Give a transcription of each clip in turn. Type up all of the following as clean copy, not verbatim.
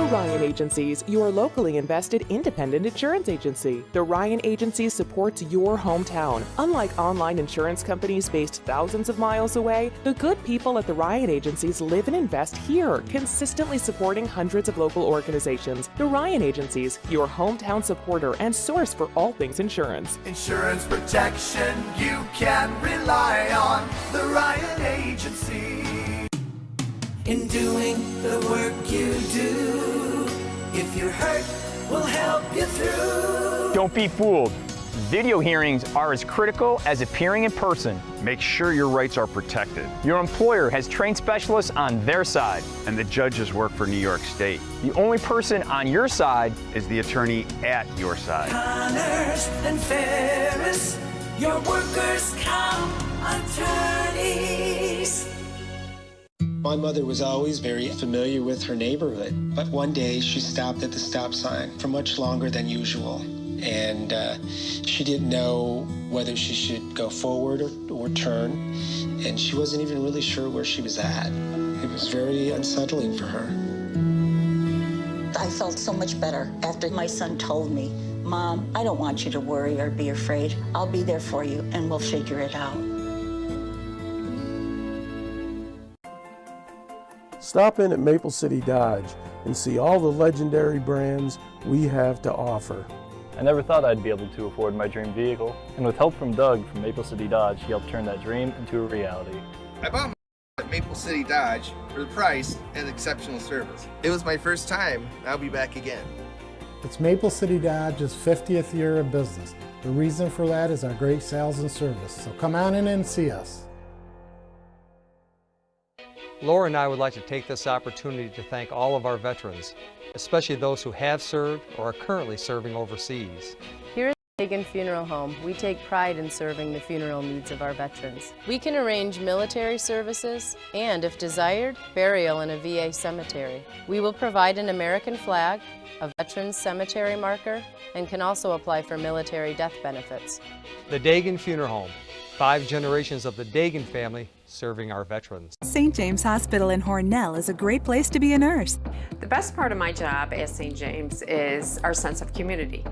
Ryan Agencies, your locally invested independent insurance agency. The Ryan Agency supports your hometown. Unlike online insurance companies based thousands of miles away, the good people at the Ryan Agencies live and invest here, consistently supporting hundreds of local organizations. The Ryan Agencies, your hometown supporter and source for all things insurance. Insurance protection you can rely on. The Ryan Agency. In doing the work you do, if you're hurt, we'll help you through. Don't be fooled. Video hearings are as critical as appearing in person. Make sure your rights are protected. Your employer has trained specialists on their side. And the judges work for New York State. The only person on your side is the attorney at your side. Connors and Ferris, your workers' comp attorneys. My mother was always very familiar with her neighborhood, but one day she stopped at the stop sign for much longer than usual. And she didn't know whether she should go forward or turn, and she wasn't even really sure where she was at. It was very unsettling for her. I felt so much better after my son told me, "Mom, I don't want you to worry or be afraid. I'll be there for you, and we'll figure it out." Stop in at Maple City Dodge and see all the legendary brands we have to offer. I never thought I'd be able to afford my dream vehicle, and with help from Doug from Maple City Dodge, he helped turn that dream into a reality. I bought my at Maple City Dodge for the price and exceptional service. It was my first time, and I'll be back again. It's Maple City Dodge's 50th year of business. The reason for that is our great sales and service, so come on in and see us. Laura and I would like to take this opportunity to thank all of our veterans, especially those who have served or are currently serving overseas. Here at the Dagan Funeral Home, we take pride in serving the funeral needs of our veterans. We can arrange military services and, if desired, burial in a VA cemetery. We will provide an American flag, a veteran's cemetery marker, and can also apply for military death benefits. The Dagan Funeral Home, 5 generations of the Dagan family serving our veterans. St. James Hospital in Hornell is a great place to be a nurse. The best part of my job at St. James is our sense of community.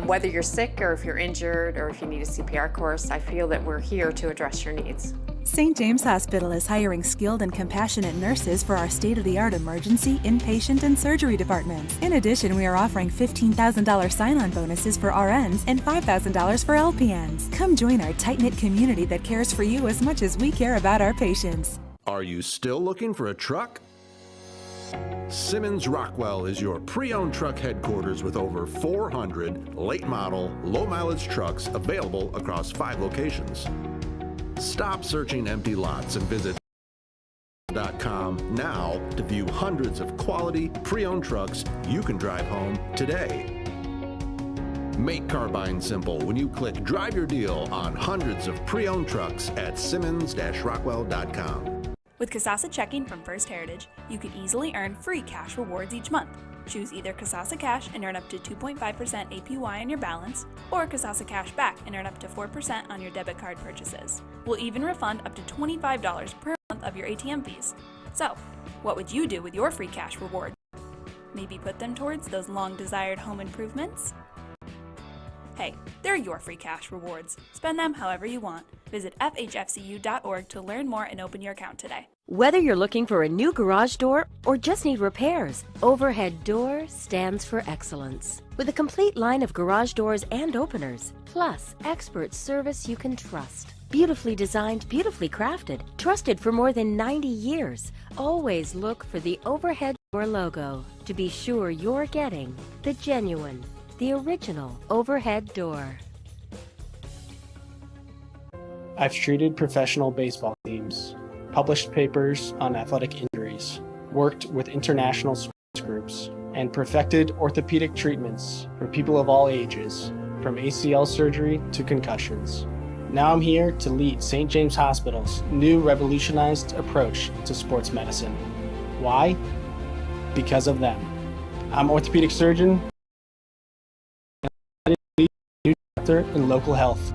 Whether you're sick or if you're injured or if you need a CPR course, I feel that we're here to address your needs. St. James Hospital is hiring skilled and compassionate nurses for our state-of-the-art emergency, inpatient, and surgery departments. In addition, we are offering $15,000 sign-on bonuses for RNs and $5,000 for LPNs. Come join our tight-knit community that cares for you as much as we care about our patients. Are you still looking for a truck? Simmons Rockwell is your pre-owned truck headquarters with over 400 late model, low mileage trucks available across 5 locations. Stop searching empty lots and visit .com now to view hundreds of quality pre-owned trucks you can drive home today. Make car buying simple when you click Drive Your Deal on hundreds of pre-owned trucks at simmons-rockwell.com. With Kasasa Checking from First Heritage, you can easily earn free cash rewards each month. Choose either Kasasa Cash and earn up to 2.5% APY on your balance, or Kasasa Cash Back and earn up to 4% on your debit card purchases. We'll even refund up to $25 per month of your ATM fees. So, what would you do with your free cash reward? Maybe put them towards those long-desired home improvements? Hey, they're your free cash rewards. Spend them however you want. Visit fhfcu.org to learn more and open your account today. Whether you're looking for a new garage door or just need repairs, Overhead Door stands for excellence. With a complete line of garage doors and openers, plus expert service you can trust. Beautifully designed, beautifully crafted, trusted for more than 90 years. Always look for the Overhead Door logo to be sure you're getting the genuine, the original Overhead Door. I've treated professional baseball teams, published papers on athletic injuries, worked with international sports groups, and perfected orthopedic treatments for people of all ages, from ACL surgery to concussions. Now I'm here to lead St. James Hospital's new revolutionized approach to sports medicine. Why? Because of them. I'm orthopedic surgeon and new chapter in local health.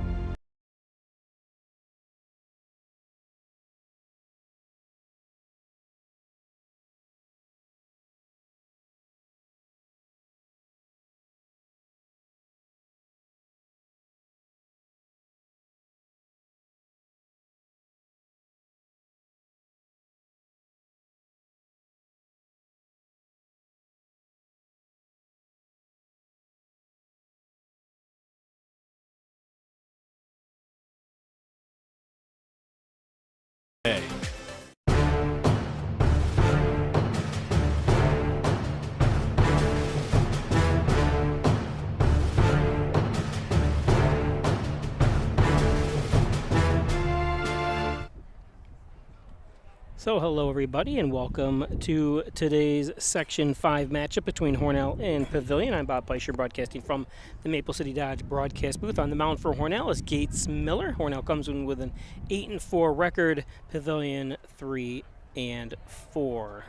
So hello everybody and welcome to today's Section 5 matchup between Hornell and Pavilion. I'm Bob Peischer broadcasting from the Maple City Dodge broadcast booth. On the mound for Hornell is Gates Miller. Hornell comes in with an 8-4 record, Pavilion 3-4.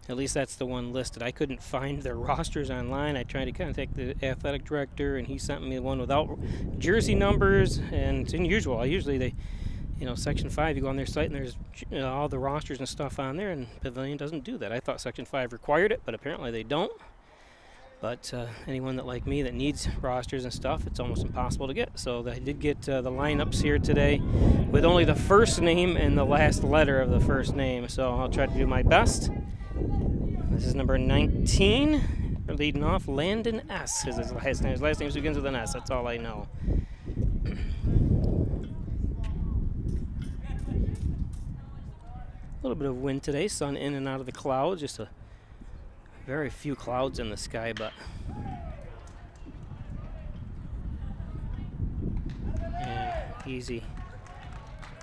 At least that's the one listed. I couldn't find their rosters online. I tried to contact the athletic director and he sent me one without jersey numbers, and it's unusual. Usually Section 5, you go on their site and there's all the rosters and stuff on there, and Pavilion doesn't do that. I thought Section 5 required it, but apparently they don't. But anyone that like me that needs rosters and stuff, it's almost impossible to get. So I did get the lineups here today with only the first name and the last letter of the first name. So I'll try to do my best. This is number 19. Leading off, Landon S. is his last name. His last name begins with an S. That's all I know. A little bit of wind today, sun in and out of the clouds, just a very few clouds in the sky, but and easy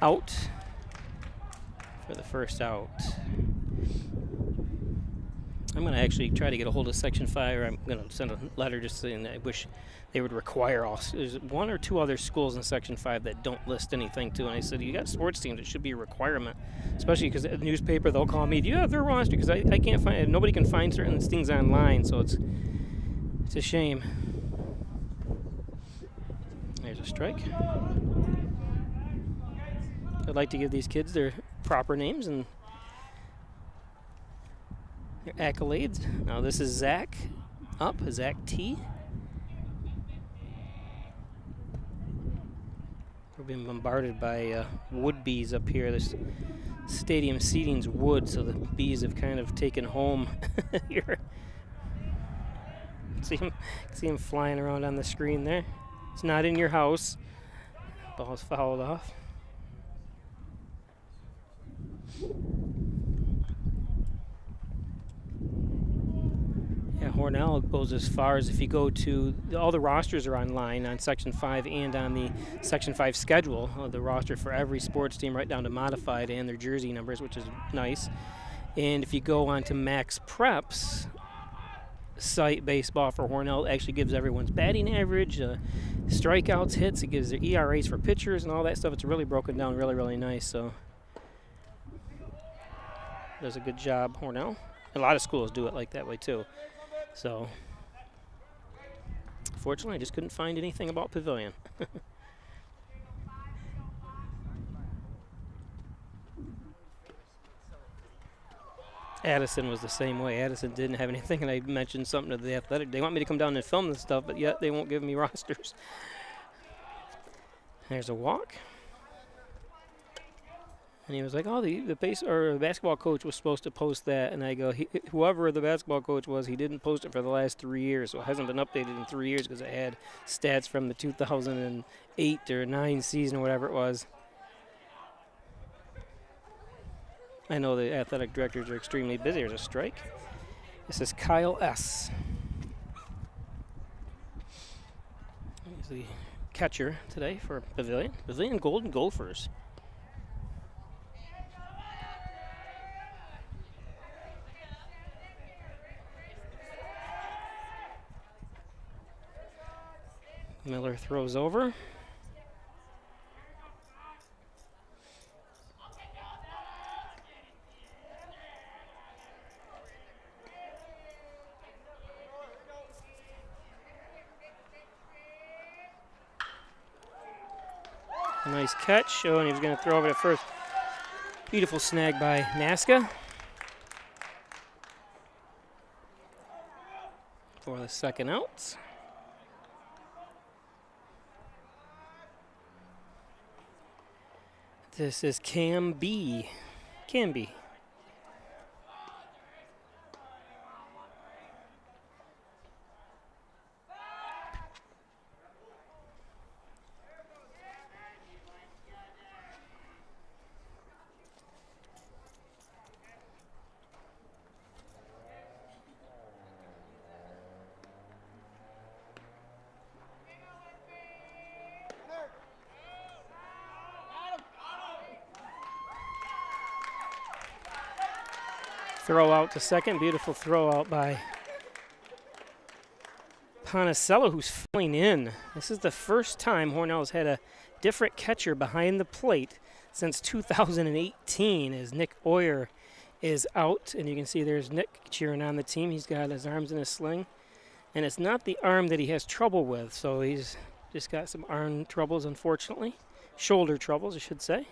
out for the first out. I'm going to actually try to get a hold of Section 5, or I'm going to send a letter just saying that I wish they would require all. There's one or two other schools in Section 5 that don't list anything too, and I said, you got sports teams, it should be a requirement, especially because the newspaper, they'll call me, do you have their roster? Because I can't find, nobody can find certain things online, so it's a shame. There's a strike. I'd like to give these kids their proper names and their accolades. Now this is Zach T. We're being bombarded by wood bees up here. This stadium seating's wood, so the bees have kind of taken home here. See him flying around on the screen there. It's not in your house. Ball's fouled off. Yeah, Hornell goes as far as, if you go to, all the rosters are online on Section 5 and on the Section 5 schedule. The roster for every sports team right down to modified and their jersey numbers, which is nice. And if you go on to Max Prep's site, baseball for Hornell, it actually gives everyone's batting average, strikeouts, hits. It gives their ERAs for pitchers and all that stuff. It's really broken down really, really nice. So does a good job, Hornell. A lot of schools do it like that way too. So, fortunately, I just couldn't find anything about Pavilion. Addison was the same way. Addison didn't have anything, and I mentioned something to the athletic. They want me to come down and film this stuff, but yet they won't give me rosters. There's a walk. And he was like, oh, the basketball coach was supposed to post that. And I go, whoever the basketball coach was, he didn't post it for the last 3 years. So it hasn't been updated in 3 years because it had stats from the 2008 or 9 season or whatever it was. I know the athletic directors are extremely busy. There's a strike. This is Kyle S. He's the catcher today for Pavilion. Pavilion Golden Gophers. Miller throws over. Nice catch. Oh, and he was going to throw over to first. Beautiful snag by Nasca for the second out. This is Cam B. Throw out to second. Beautiful throw out by Ponicello, who's filling in. This is the first time Hornell has had a different catcher behind the plate since 2018, as Nick Oyer is out. And you can see there's Nick cheering on the team. He's got his arms in a sling. And it's not the arm that he has trouble with, so he's just got some arm troubles, unfortunately. Shoulder troubles, I should say.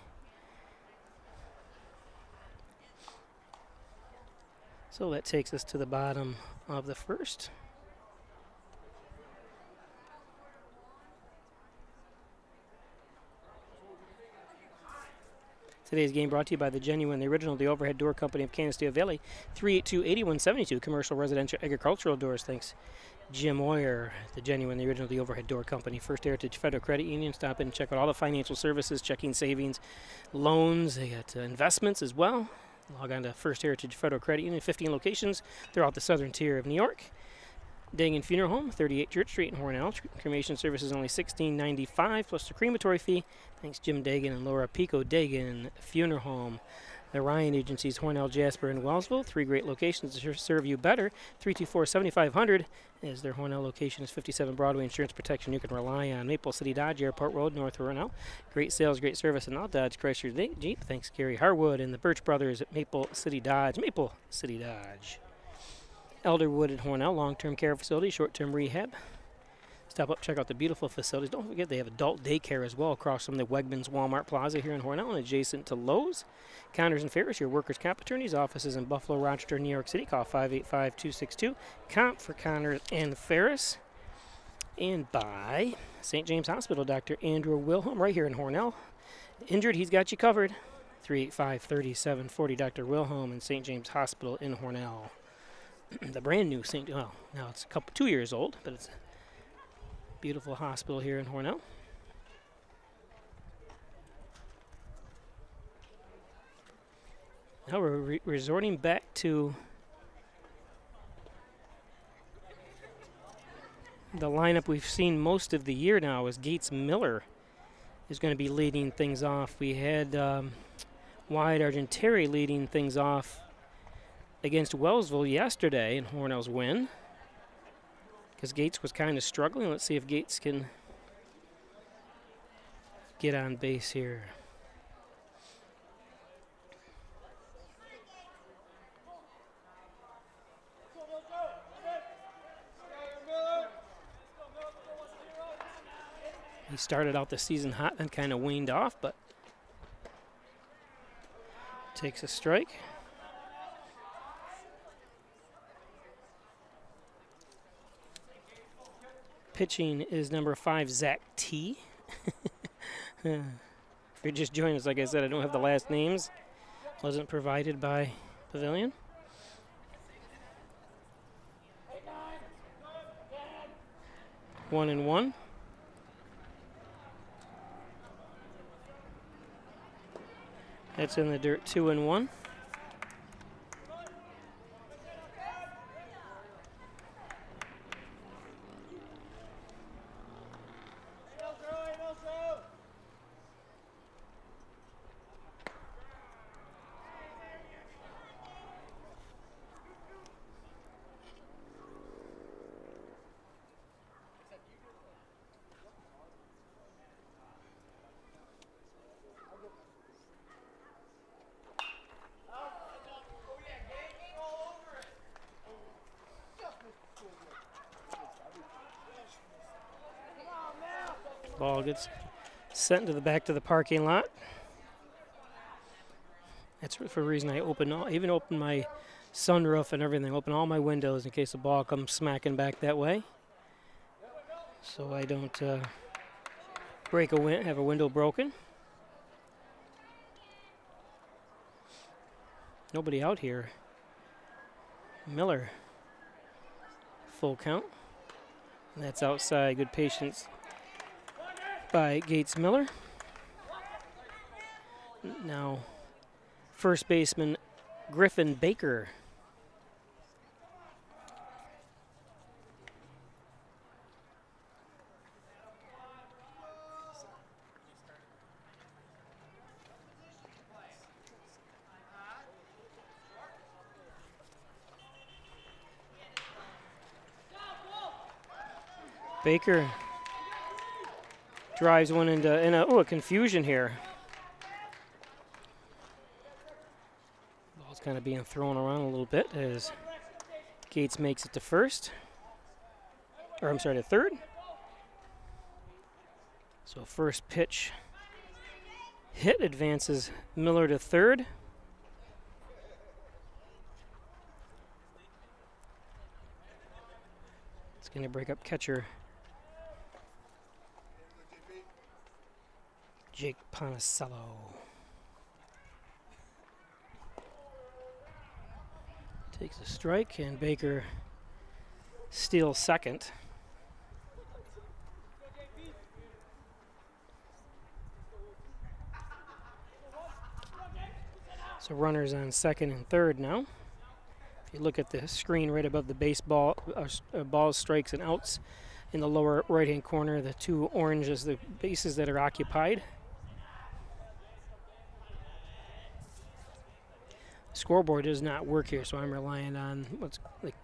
So that takes us to the bottom of the first. Today's game brought to you by the Genuine, the original, the Overhead Door Company of Canisteo Valley, 382-8172, commercial, residential, agricultural doors. Thanks, Jim Oyer, the Genuine, the original, the Overhead Door Company. First Heritage Federal Credit Union. Stop in and check out all the financial services, checking, savings, loans. They got investments as well. Log on to First Heritage Federal Credit Union, 15 locations throughout the southern tier of New York. Dagan Funeral Home, 38 Church Street in Hornell. Cremation service is only $16.95 plus the crematory fee. Thanks, Jim Dagan and Laura Pico. Dagan Funeral Home. The Ryan Agencies, Hornell, Jasper, and Wellsville. 3 great locations to serve you better. 324-7500 is their Hornell location. Is 57 Broadway. Insurance protection you can rely on. Maple City Dodge, Airport Road, North Hornell. Great sales, great service, and all Dodge, Chrysler, Jeep. Thanks, Gary Harwood and the Birch Brothers at Maple City Dodge. Maple City Dodge. Elderwood at Hornell, long-term care facility, short-term rehab. Stop up, check out the beautiful facilities. Don't forget they have adult daycare as well across from the Wegmans Walmart Plaza here in Hornell and adjacent to Lowe's. Connors and Ferris, your workers' comp attorneys, offices in Buffalo, Rochester, New York City. Call 585-262-COMP for Connors and Ferris. And by St. James Hospital, Dr. Andrew Wilhelm, right here in Hornell. Injured, he's got you covered. 385-3740, Dr. Wilhelm in St. James Hospital in Hornell. The brand new now it's 2 years old, but it's a beautiful hospital here in Hornell. Now we're resorting back to the lineup we've seen most of the year now, as Gates Miller is going to be leading things off. We had Wyatt Argenteri leading things off against Wellsville yesterday in Hornell's win, because Gates was kind of struggling. Let's see if Gates can get on base here. He started out the season hot and kind of waned off, but takes a strike. Pitching is number 5, Zach T. If you're just joining us, like I said, I don't have the last names. Wasn't provided by Pavilion. One and one. That's in the dirt, 2-1. Ball gets sent into the back to the parking lot. That's for a reason I even open my sunroof and everything, open all my windows in case the ball comes smacking back that way, so I don't have a window broken. Nobody out here. Miller, full count. And that's outside. Good patience by Gates Miller. Now, first baseman Griffin Baker. Baker drives one into a confusion here. Ball's kind of being thrown around a little bit as Gates makes it to first. Or I'm sorry, to third. So first pitch hit advances Miller to third. It's going to break up catcher Jake Ponicello. Takes a strike, and Baker steals second. So runners on second and third now. If you look at the screen right above the baseball, balls, strikes, and outs in the lower right-hand corner, the two orange is the bases that are occupied. The scoreboard does not work here, so I'm relying on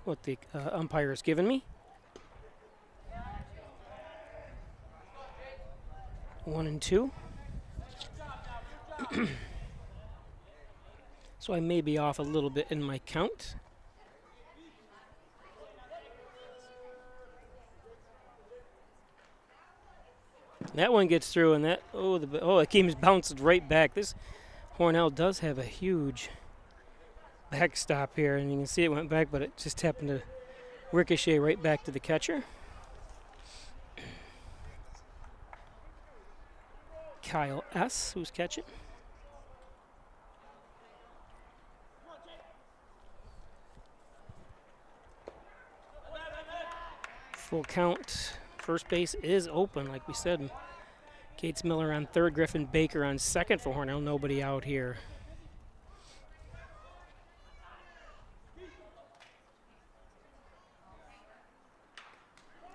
what the umpire has given me. 1-2. So I may be off a little bit in my count. That one gets through, and that the game's bounced right back. This Hornell does have a huge backstop here, and you can see it went back, but it just happened to ricochet right back to the catcher. Kyle S., who's catching. Full count. First base is open, like we said. Gates Miller on third, Griffin Baker on second for Hornell. Nobody out here.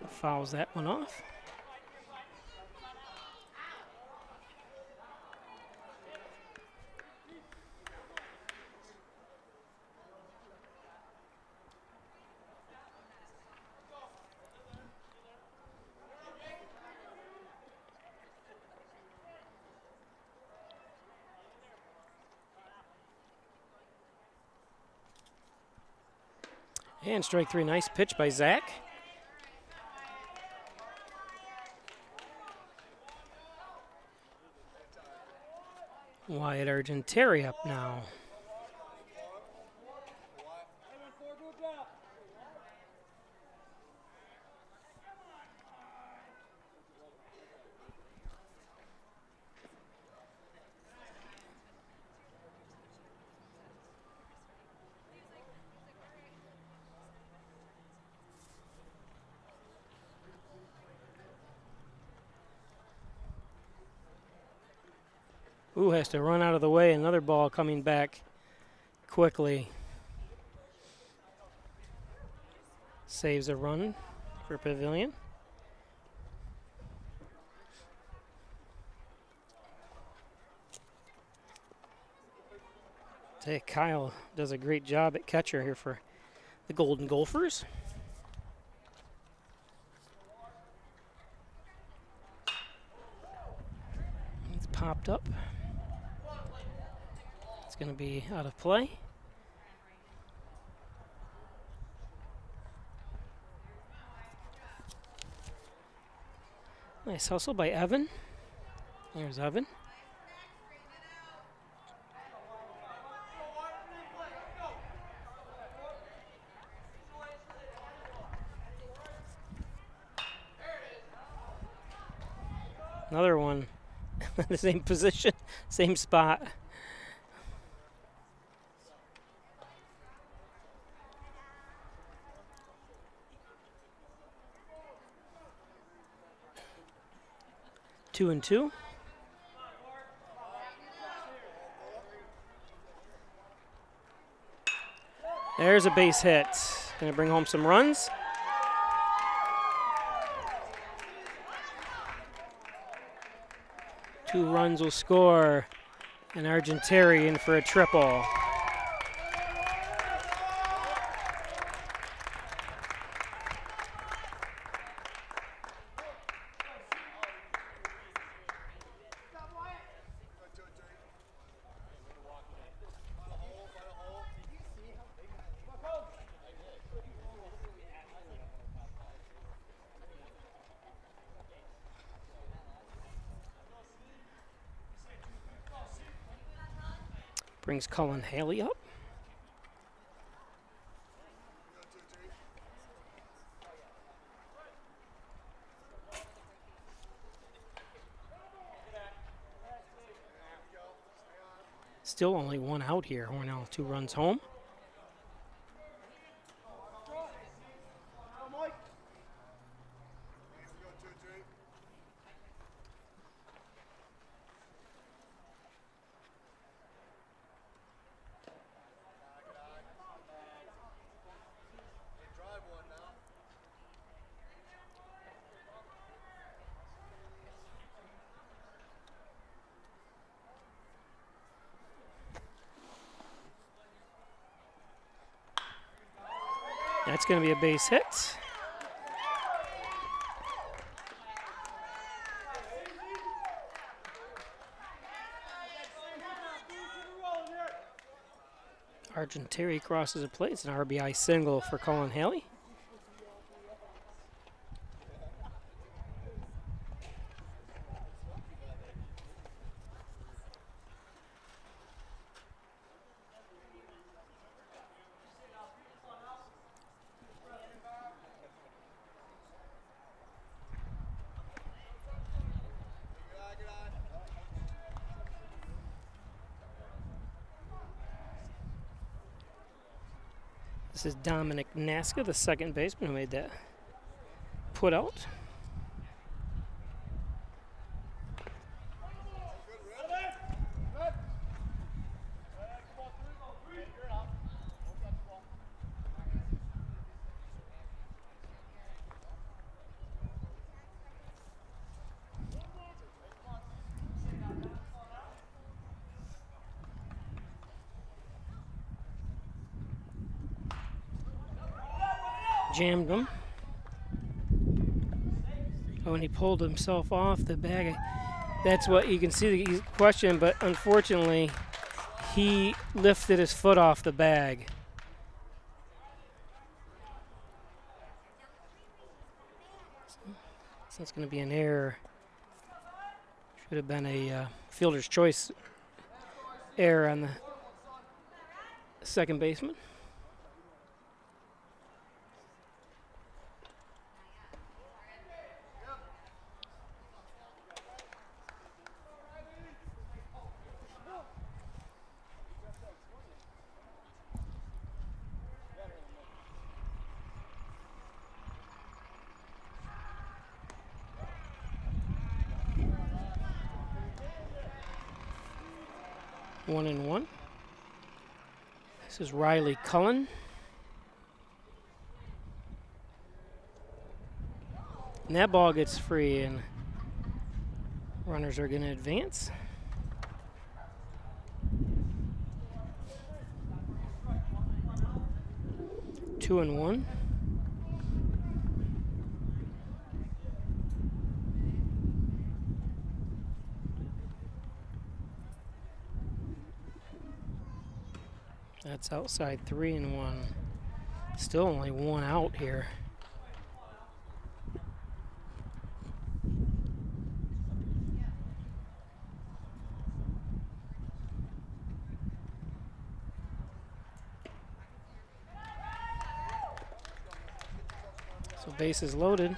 Fouls that one off. And strike three, nice pitch by Zach. Wyatt Argenteri up now. Ooh, has to run out of the way. Another ball coming back quickly. Saves a run for Pavilion. Hey, Kyle does a great job at catcher here for the Golden Gophers. It's popped up. Going to be out of play. Nice hustle by Evan. There's Evan. Another one in the same position, same spot. 2-2. There's a base hit. Going to bring home some runs. Two runs will score, and Argenteri in for a triple. Brings Cullen Haley up. Still only one out here. Hornell 2 runs home. That's going to be a base hit. Argenteri crosses the plate. It's an RBI single for Cullen Haley. This is Dominic Naska, the second baseman who made that put out. Jammed him. Oh, and he pulled himself off the bag. That's what you can see the question, but unfortunately, he lifted his foot off the bag. So that's going to be an error. Should have been a fielder's choice error on the second baseman. One and one. This is Riley Cullen. And that ball gets free, and runners are going to advance. Two and one. That's outside 3 and 1. Still only one out here. So base is loaded.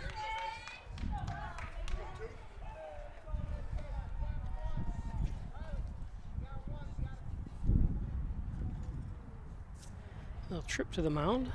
Little trip to the mound.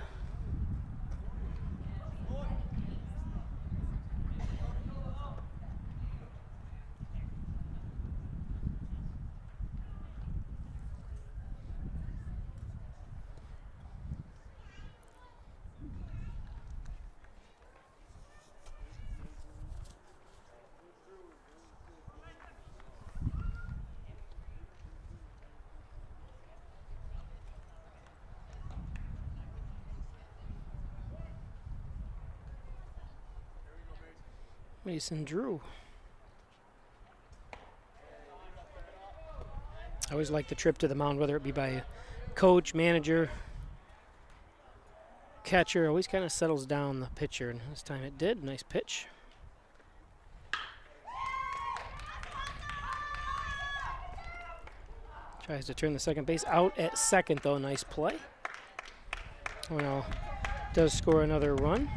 Mason Drew. I always like the trip to the mound, whether it be by a coach, manager, catcher. Always kind of settles down the pitcher, and this time it did. Nice pitch. Tries to turn the second base out at second, though. Nice play. Hornell does score another run.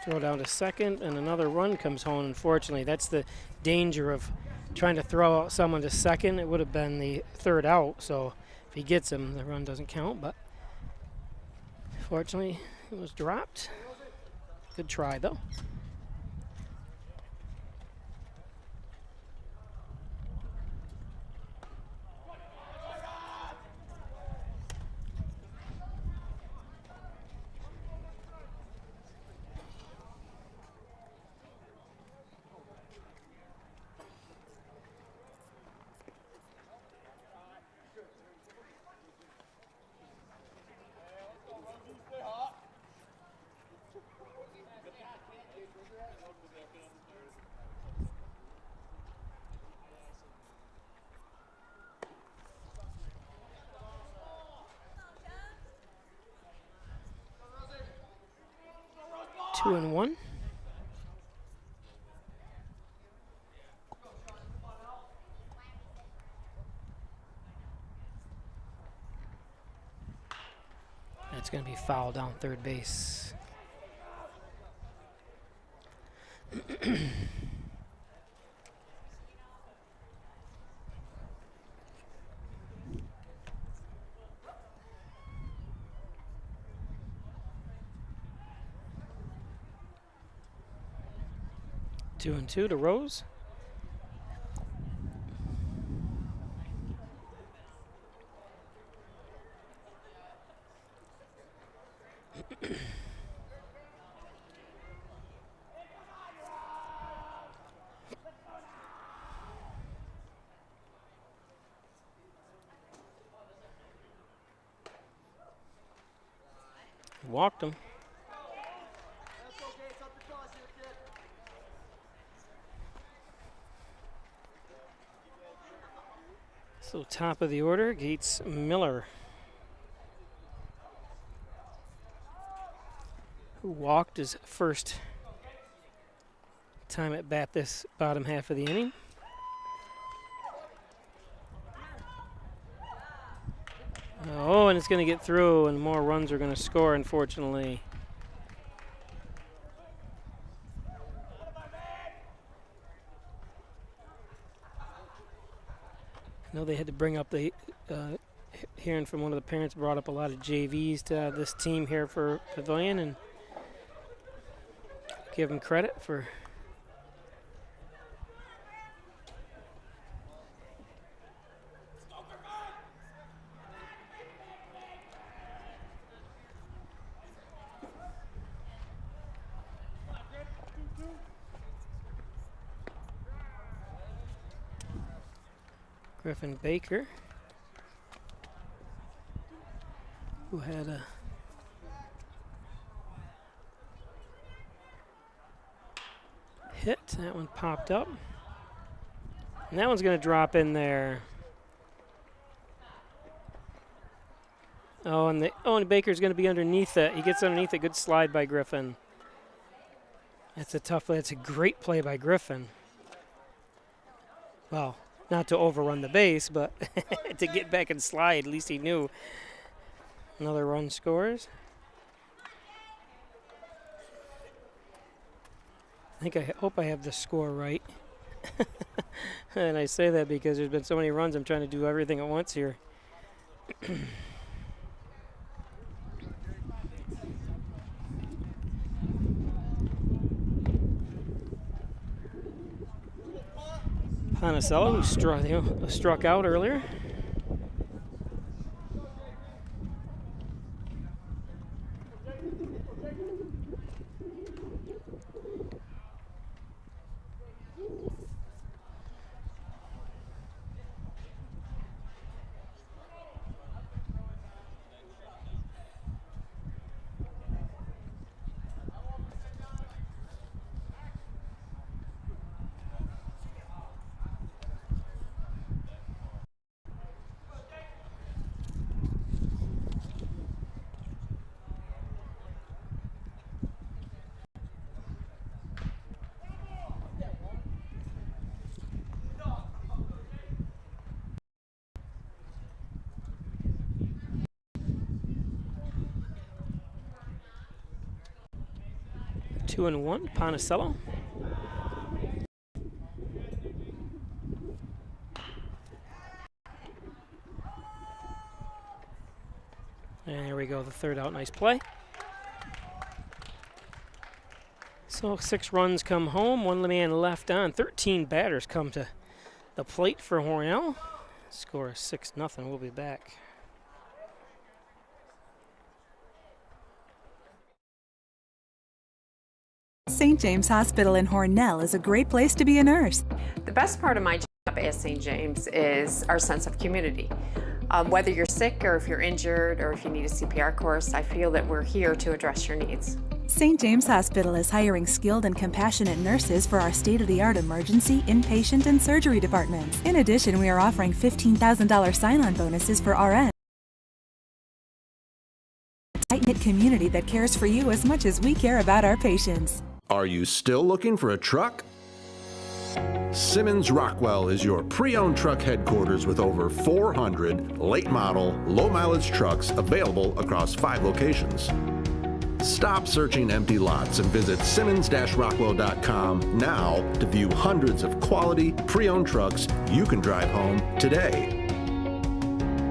Throw down to second, and another run comes home. Unfortunately, that's the danger of trying to throw out someone to second. It would have been the third out, so if he gets him, the run doesn't count. But fortunately, it was dropped. Good try, though. Two and one. That's going to be foul down third base. Two and two to Rose. Walked him. So top of the order, Gates Miller, who walked his first time at bat this bottom half of the inning. Oh, and it's going to get through, and more runs are going to score, unfortunately. I know they had to bring up the, hearing from one of the parents, brought up a lot of JVs to this team here for Pavilion, and give them credit for Griffin Baker, who had a hit. That one popped up. And that one's going to drop in there. Oh, and Baker's going to be underneath it. He gets underneath it. Good slide by Griffin. That's a tough play. That's a great play by Griffin. Well, not to overrun the base, but to get back and slide. At least he knew. Another run scores. I hope I have the score right. And I say that because there's been so many runs, I'm trying to do everything at once here. Panicello, who struck out earlier. 2-1, Ponticello. And there we go, the third out, nice play. So 6 runs come home, 1 man left on. 13 batters come to the plate for Hornell. Score is 6-0, we'll be back. St. James Hospital in Hornell is a great place to be a nurse. The best part of my job at St. James is our sense of community. Whether you're sick or if you're injured or if you need a CPR course, I feel that we're here to address your needs. St. James Hospital is hiring skilled and compassionate nurses for our state-of-the-art emergency, inpatient, and surgery departments. In addition, we are offering $15,000 sign-on bonuses for RN. A tight-knit community that cares for you as much as we care about our patients. Are you still looking for a truck? Simmons Rockwell is your pre-owned truck headquarters with over 400 late model, low mileage trucks available across 5 locations. Stop searching empty lots and visit simmons-rockwell.com now to view hundreds of quality pre-owned trucks you can drive home today.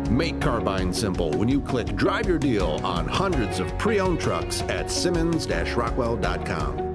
Make car buying simple when you click Drive Your Deal on hundreds of pre-owned trucks at simmons-rockwell.com.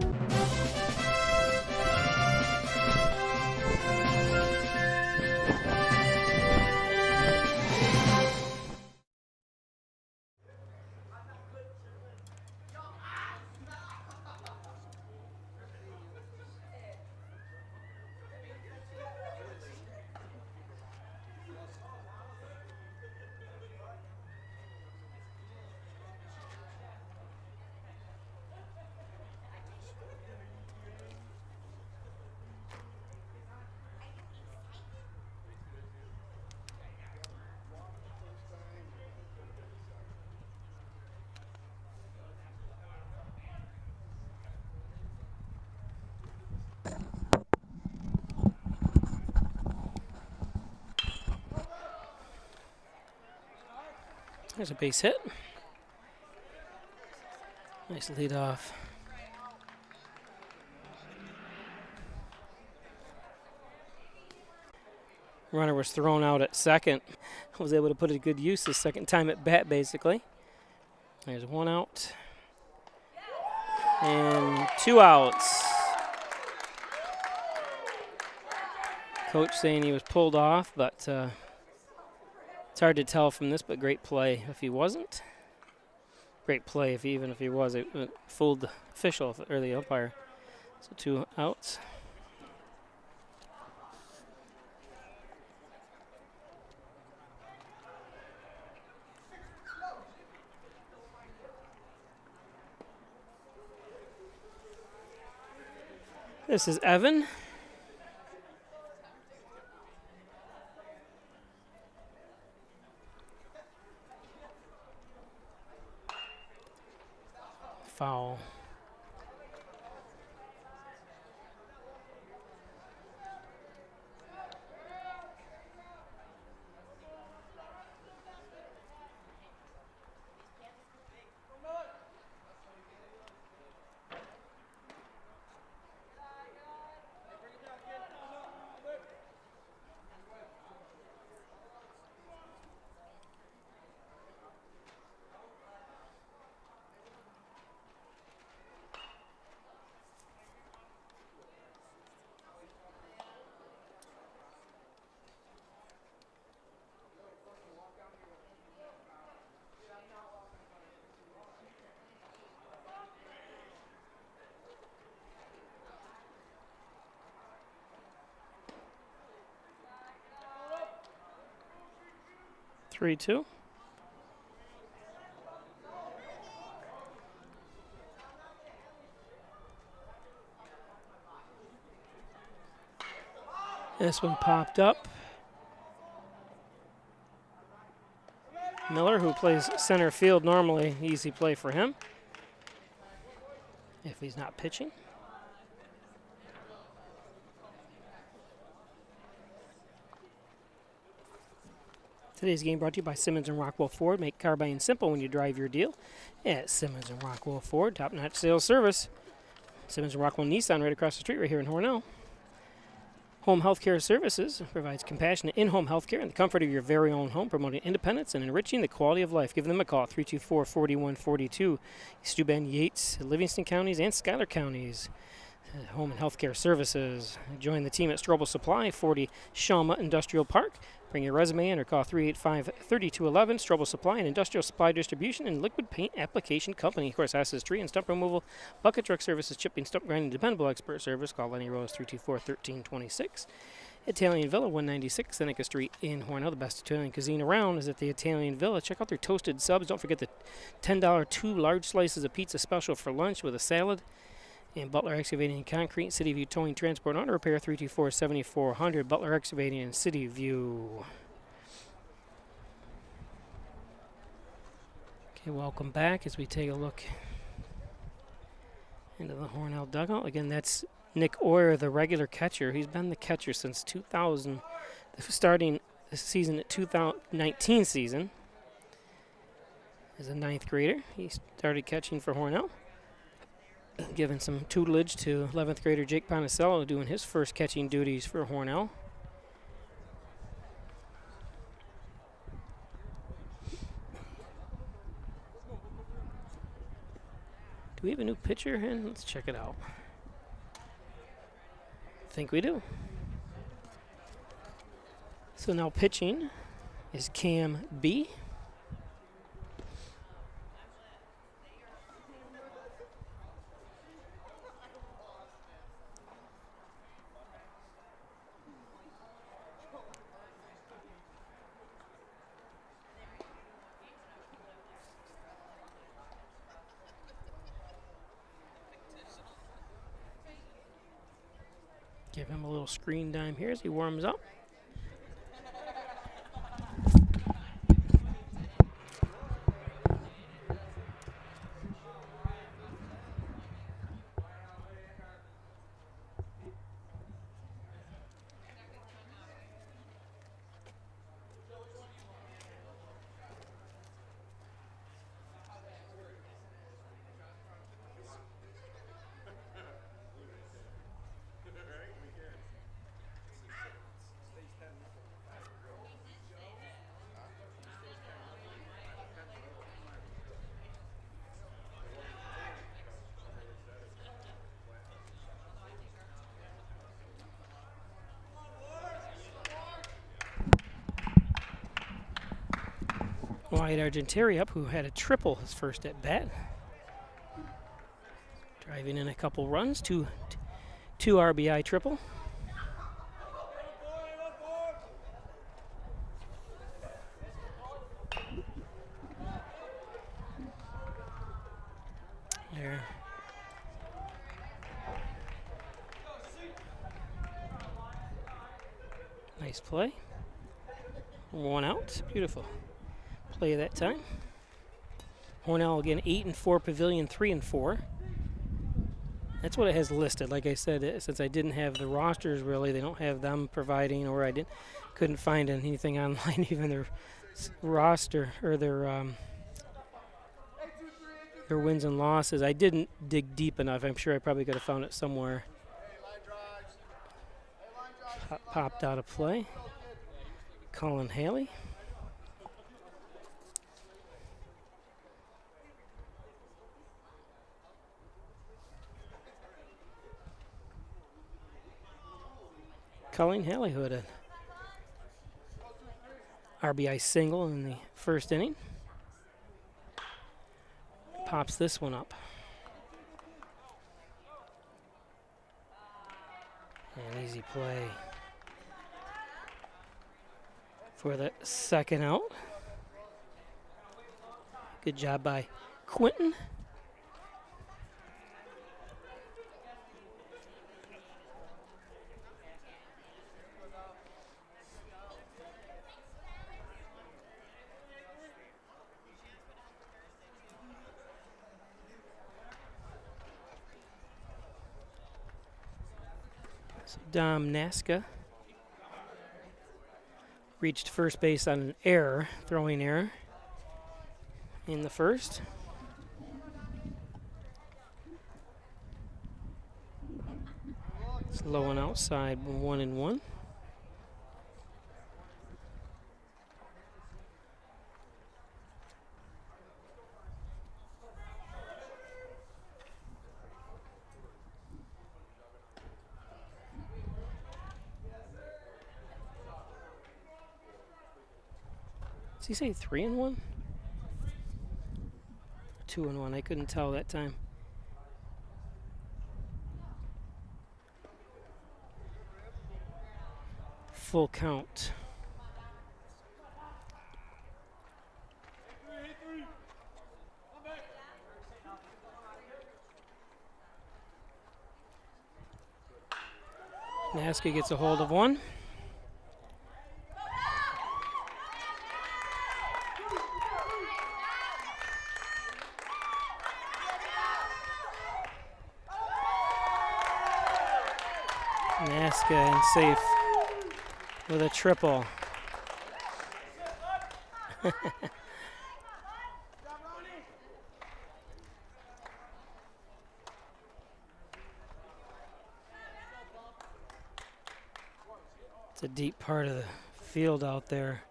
There's a base hit. Nice lead off. Runner was thrown out at second. Was able to put a good use the second time at bat, basically. There's 1 out. And 2 outs. Coach saying he was pulled off, but it's hard to tell from this, but great play if he wasn't. Great play even if he was. It fooled the official or the umpire. So 2 outs. This is Evan. Foul. Three, 2. This one popped up. Miller, who plays center field normally, easy play for him if he's not pitching. Today's game brought to you by Simmons & Rockwell Ford. Make car buying simple when you drive your deal at Simmons & Rockwell Ford. Top-notch sales service. Simmons and Rockwell Nissan right across the street right here in Hornell. Home Healthcare Services provides compassionate in-home healthcare in the comfort of your very own home, promoting independence and enriching the quality of life. Give them a call, 324-4142. Steuben, Yates, Livingston counties, and Schuyler counties. Home and Healthcare Services. Join the team at Strobel Supply, 40 Shawma Industrial Park. Bring your resume in or call 385-3211. Strobel Supply, an industrial supply distribution and liquid paint application company. Of course, access tree and stump removal, bucket truck services, chipping, stump grinding, dependable expert service. Call Lenny Rose, 324-1326. Italian Villa, 196 Seneca Street in Hornell. The best Italian cuisine around is at the Italian Villa. Check out their toasted subs. Don't forget the $10 2 large slices of pizza special for lunch with a salad. And Butler Excavating and Concrete, City View Towing, Transport, Auto Repair, 324-7400. Butler Excavating and City View. Okay, welcome back as we take a look into the Hornell dugout. Again, that's Nick Oyer, the regular catcher. He's been the catcher since 2000, starting this season at 2019 season. As a 9th grader, he started catching for Hornell. Giving some tutelage to 11th grader Jake Ponicello, doing his first catching duties for Hornell. Do we have a new pitcher in? Let's check it out. I think we do. So now pitching is Cam B. Give him a little screen dime here as he warms up. Wyatt Argenteri up, who had a triple his first at bat. Driving in a couple runs, two RBI triple. There. Nice play. 1 out. Beautiful play that time. Hornell again 8-4, Pavilion 3-4. That's what it has listed. Like I said, since I didn't have the rosters really, they don't have them providing, or I couldn't find anything online, even their roster or their wins and losses. I didn't dig deep enough. I'm sure I probably could have found it somewhere. Popped out of play. Colin Haley. Colleen Haley, who had an RBI single in the first inning. Pops this one up. An easy play for the second out. Good job by Quentin. Dom Naska reached first base on an error, throwing error in the first. It's low and outside, 1-1. Did he say 3-1? 2-1, I couldn't tell that time. Full count. Naska gets a hold of one. Naska and safe with a triple. It's a deep part of the field out there.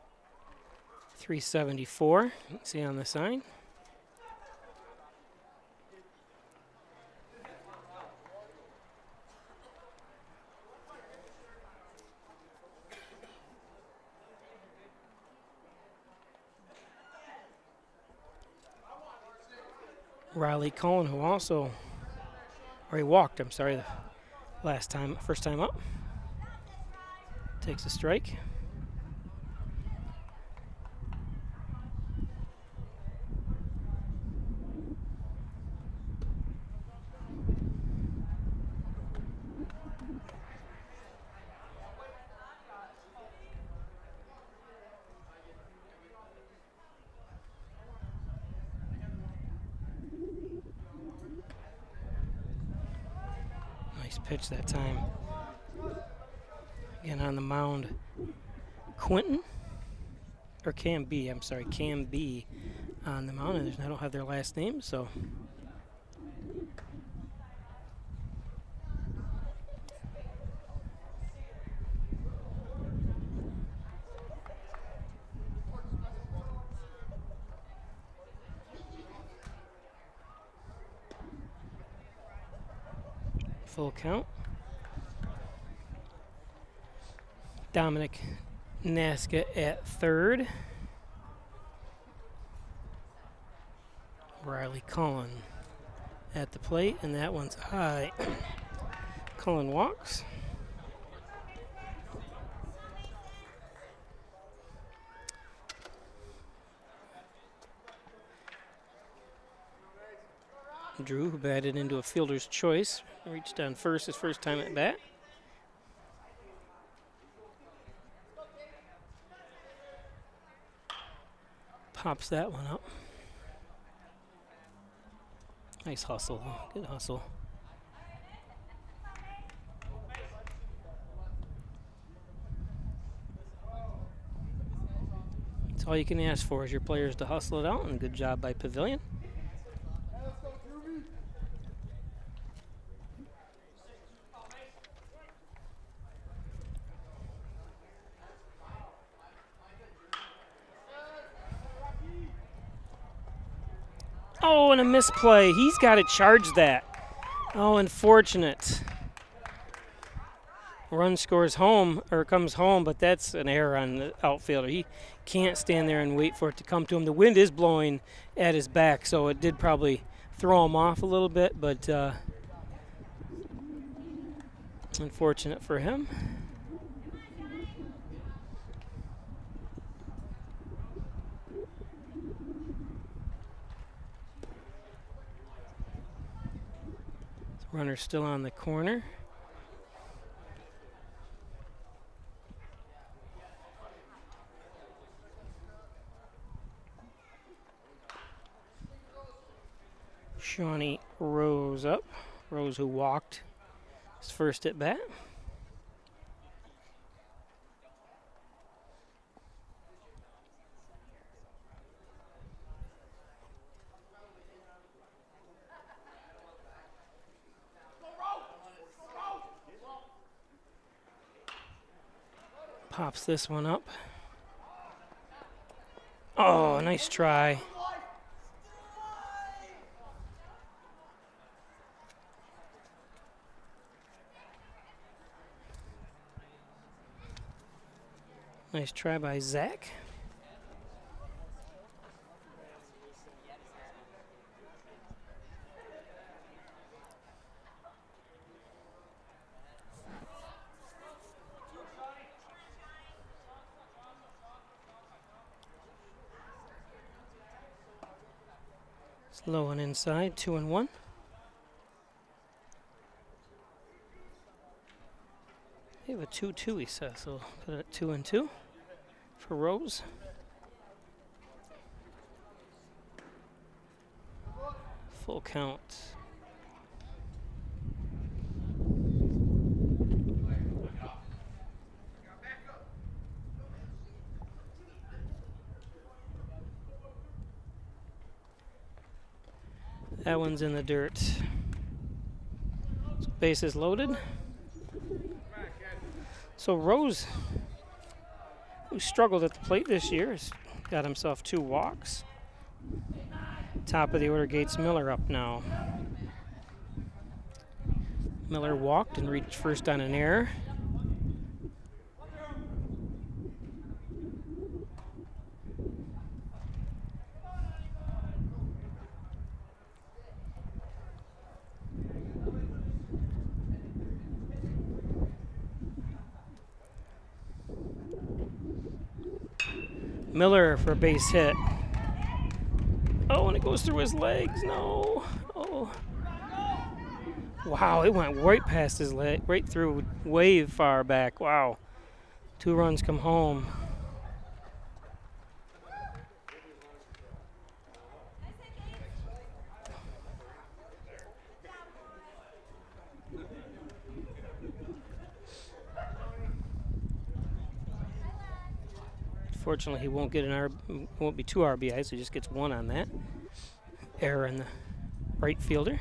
374, you can see on the sign. Riley Cullen, who also, or he walked, I'm sorry, the first time up. Takes a strike. Nice pitch that time. Again on the mound, Quentin, or Cam B, I'm sorry, Cam B on the mound, and I don't have their last name, so. Full count. Dominic Naska at third. Riley Cullen at the plate, and that one's high. Cullen walks. Drew, who batted into a fielder's choice, reached on first his first time at bat. Pops that one up. Nice hustle, good hustle. That's all you can ask for is your players to hustle it out, and good job by Pavilion. Oh, and a misplay. He's got to charge that. Oh, unfortunate. Run scores home, or comes home, but that's an error on the outfielder. He can't stand there and wait for it to come to him. The wind is blowing at his back, so it did probably throw him off a little bit, but unfortunate for him. Runner still on the corner. Shawnee Rose up. Rose, who walked his first at bat. Pops this one up. Oh, nice try. Nice try by Zach. Low and inside, 2-1. They have a 2-2, he says, so put it at 2-2 for Rose. Full count. That one's in the dirt. So base is loaded. So Rose, who struggled at the plate this year, has got himself 2 walks. Top of the order, Gates Miller up now. Miller walked and reached first on an error. Miller for a base hit. Oh, and it goes through his legs. No. Oh. Wow, it went right past his leg, right through, way far back. Wow. 2 runs come home. Fortunately, he won't get won't be 2 RBIs, so he just gets 1 on that. Error in the right fielder.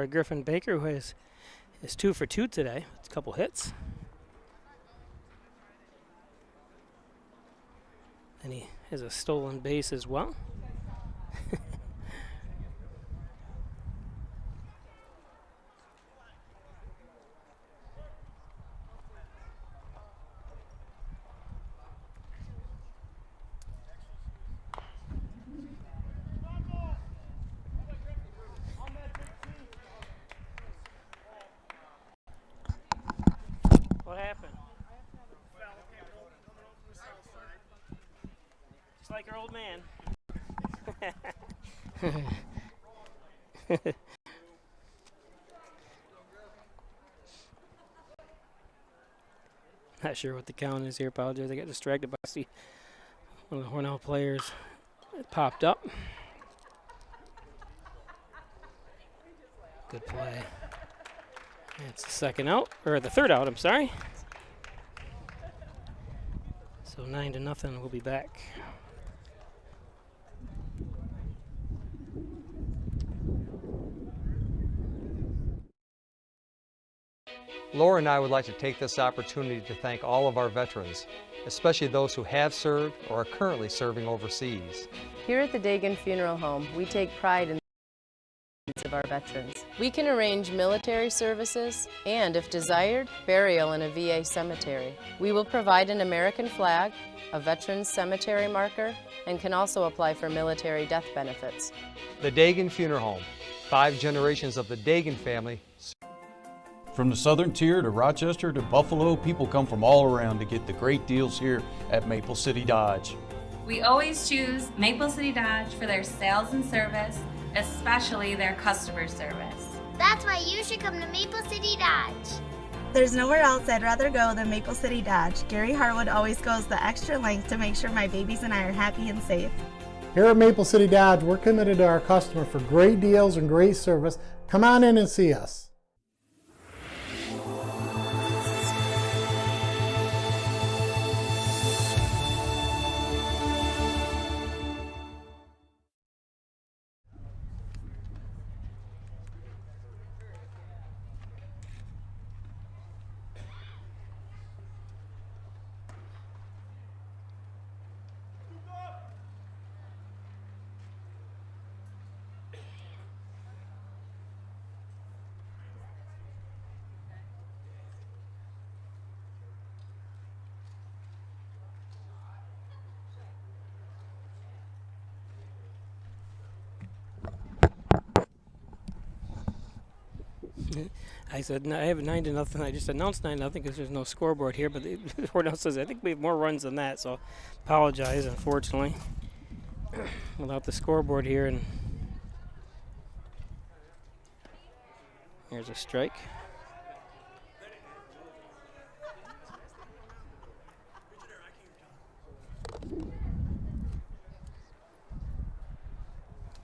Griffin Baker, who is 2 for 2 today. It's a couple hits. And he has a stolen base as well. What happened? Just like your old man. Not sure what the count is here. Apologize. I got distracted by one of the Hornell players. It popped up. Good play. It's the second out, or the third out, I'm sorry. So 9-0, we'll be back. Laura and I would like to take this opportunity to thank all of our veterans, especially those who have served or are currently serving overseas. Here at the Dagan Funeral Home, we take pride in the needs of our veterans. We can arrange military services and, if desired, burial in a VA cemetery. We will provide an American flag, a veterans cemetery marker, and can also apply for military death benefits. The Dagan Funeral Home, 5 generations of the Dagan family. From the southern tier to Rochester to Buffalo, people come from all around to get the great deals here at Maple City Dodge. We always choose Maple City Dodge for their sales and service, especially their customer service. That's why you should come to Maple City Dodge. There's nowhere else I'd rather go than Maple City Dodge. Gary Harwood always goes the extra length to make sure my babies and I are happy and safe. Here at Maple City Dodge, we're committed to our customer for great deals and great service. Come on in and see us. I said, no, I have 9-0. I just announced 9-0 because there's no scoreboard here, but Hornell says, I think we have more runs than that, so apologize, unfortunately, without the scoreboard here. And here's a strike.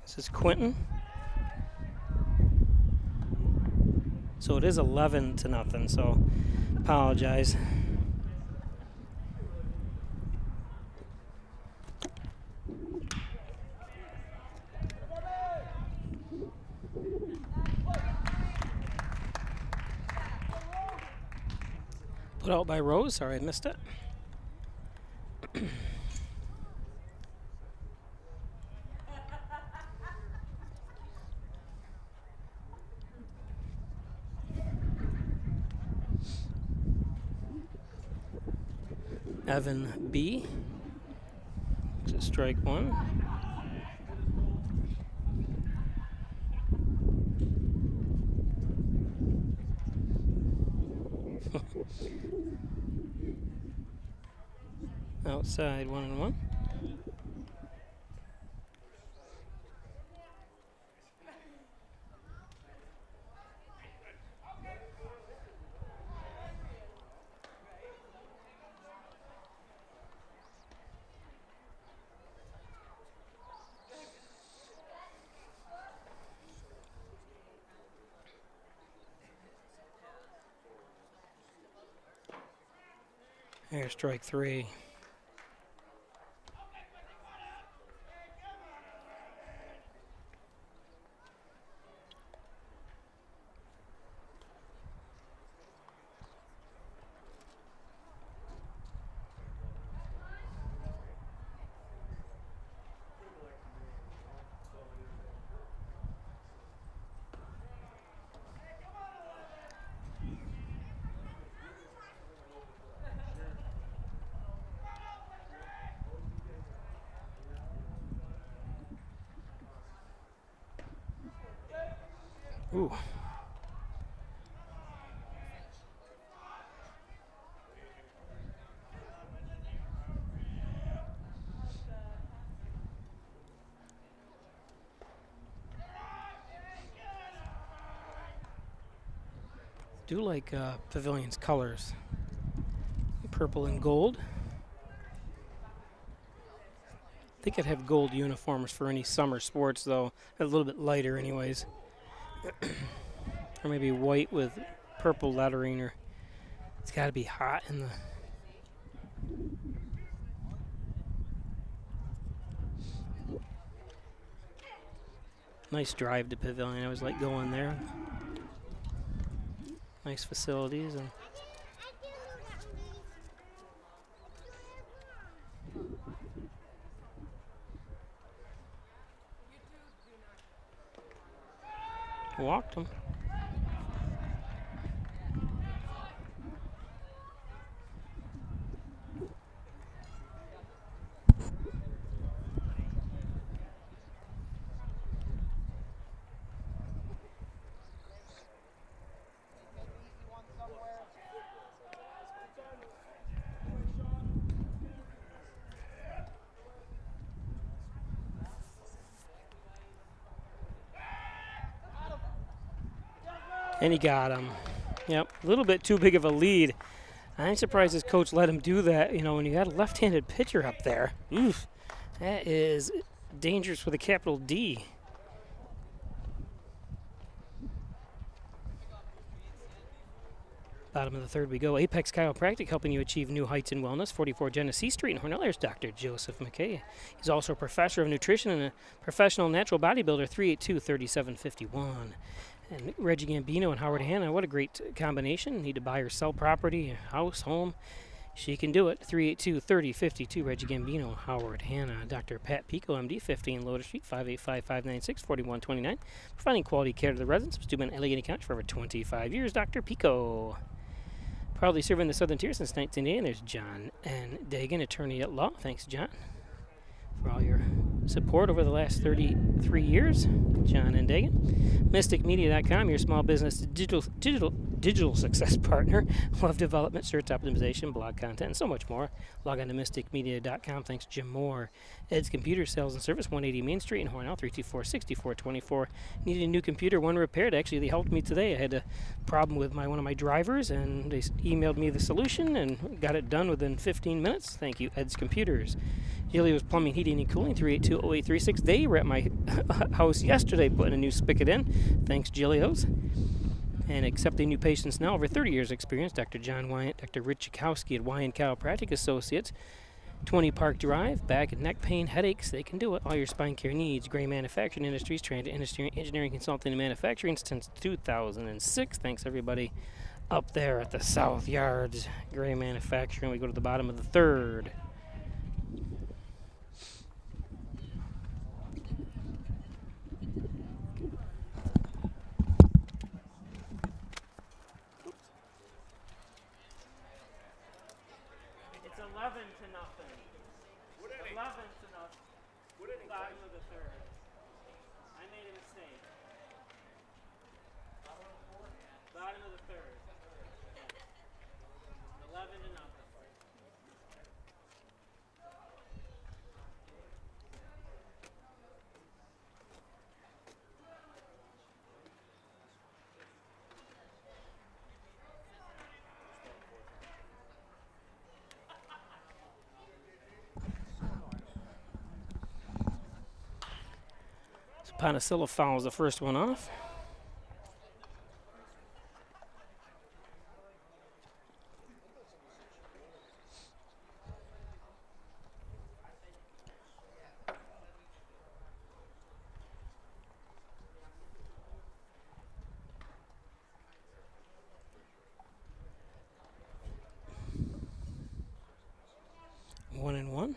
This is Quentin. So it is 11-0, so apologize. Put out by Rose, sorry I missed it. Evan B. To strike one. Outside 1-1. Here's strike three. Ooh. Do like Pavilion's colors. Purple and gold. I think I'd have gold uniforms for any summer sports though. A little bit lighter anyways. Or maybe white with purple lettering, or it's got to be hot in the. Nice drive to Pavilion. I always like going there. Nice facilities and. Walked him. And he got him. Yep, a little bit too big of a lead. I'm surprised his coach let him do that. You know, when you got a left-handed pitcher up there, oof, that is Dangerous with a capital D. Bottom of the third we go. Apex Chiropractic, helping you achieve new heights in wellness. 44 Genesee Street in Hornell. There's Dr. Joseph McKay. He's also a professor of nutrition and a professional natural bodybuilder. 382-3751. And Reggie Gambino and Howard Hanna. What a great combination. Need to buy or sell property, house, home. She can do it. 382-3052. Reggie Gambino, Howard Hanna. Dr. Pat Pico, MD, 15 Loader Street, 585-596-4129. Providing quality care to the residents of Steuben, Allegheny County for over 25 years. Dr. Pico. Proudly serving the Southern Tier since 1980. There's John and Dagan, attorney at law. Thanks, John, for all your support over the last 33 years. John and Dagan. MysticMedia.com, your small business digital success partner. Web development, search optimization, blog content, and so much more. Log on to MysticMedia.com. Thanks, Jim Moore. Ed's Computer Sales and Service, 180 Main Street in Hornell, 324-6424. Needed a new computer, one repaired. Actually, they helped me today. I had a problem with one of my drivers, and they emailed me the solution and got it done within 15 minutes. Thank you, Ed's Computers. Gilio's Plumbing, Heating, and Cooling, 382-0836. They were at my house yesterday putting a new spigot in. Thanks, Gilio's. And accepting new patients now, over 30 years experience. Dr. John Wyant, Dr. Rich Chakowski at Wyant Chiropractic Associates, 20 Park Drive. Back and neck pain, headaches, they can do it. All your spine care needs. Gray Manufacturing Industries, trained in engineering, consulting, and manufacturing since 2006. Thanks, everybody up there at the South Yards. Gray Manufacturing. We go to the bottom of the third. Ponticilla fouls the first one off. One and one.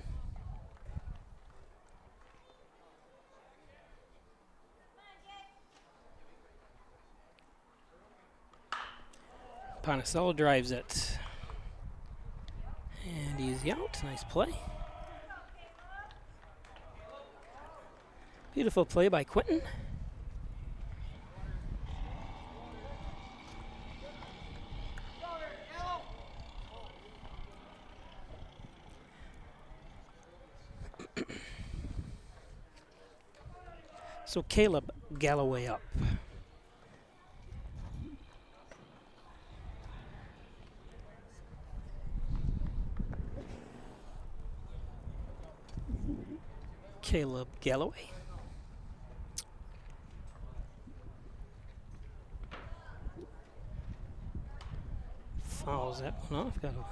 Ponticella drives it. And easy out. Nice play. Beautiful play by Quentin. So Caleb Galloway up. Caleb Galloway. Fouls that one off. Got a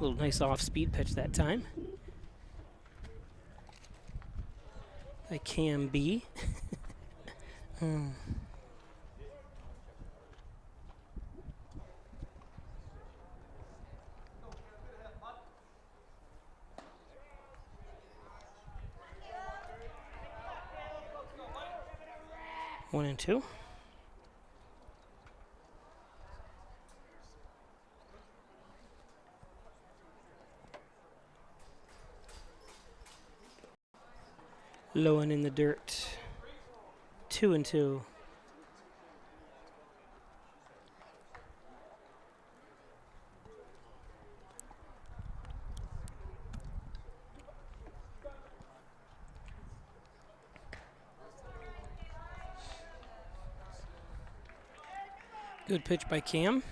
little nice off-speed pitch that time. By Cam B. 1 and 2. Low and in the dirt. 2 and 2. Good pitch by Cam.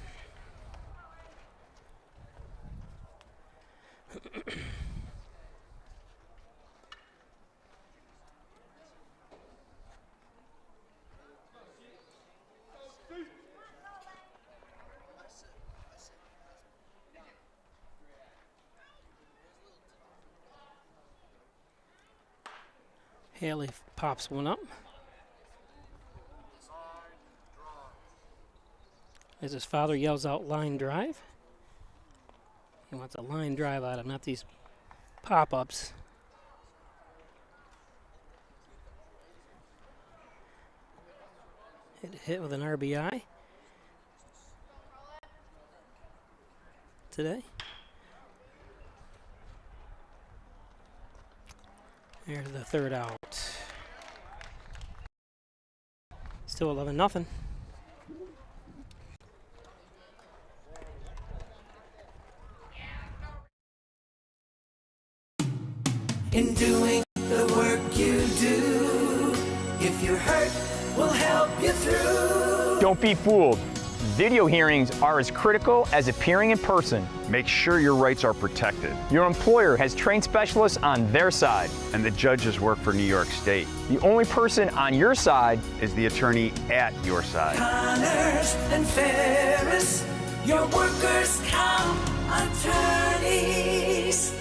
Haley pops one up. As his father yells out line drive. He wants a line drive out of him, not these pop-ups. Hit with an RBI today. There's the third out. Still 11-0. In doing the work you do, if you're hurt, we'll help you through. Don't be fooled. Video hearings are as critical as appearing in person. Make sure your rights are protected. Your employer has trained specialists on their side. And the judges work for New York State. The only person on your side is the attorney at your side. Connors and Ferris, your workers' comp attorneys.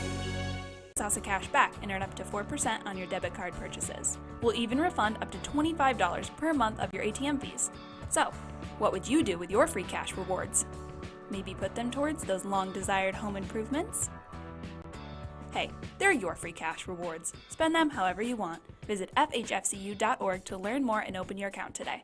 Casa cash back and earn up to 4% on your debit card purchases. We'll even refund up to $25 per month of your ATM fees. So, what would you do with your free cash rewards? Maybe put them towards those long-desired home improvements? Hey, they're your free cash rewards. Spend them however you want. Visit fhfcu.org to learn more and open your account today.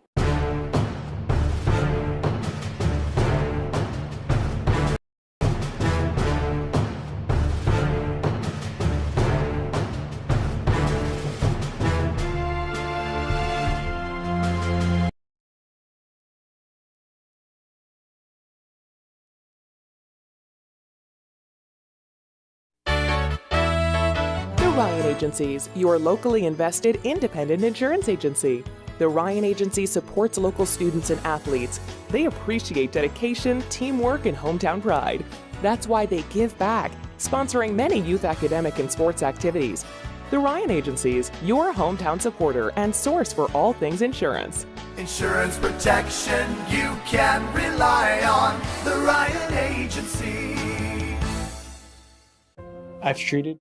Ryan Agencies, your locally invested independent insurance agency. The Ryan Agency supports local students and athletes. They appreciate dedication, teamwork, and hometown pride. That's why they give back, sponsoring many youth academic and sports activities. The Ryan Agencies, your hometown supporter and source for all things insurance. Insurance protection you can rely on. The Ryan Agency. I've treated.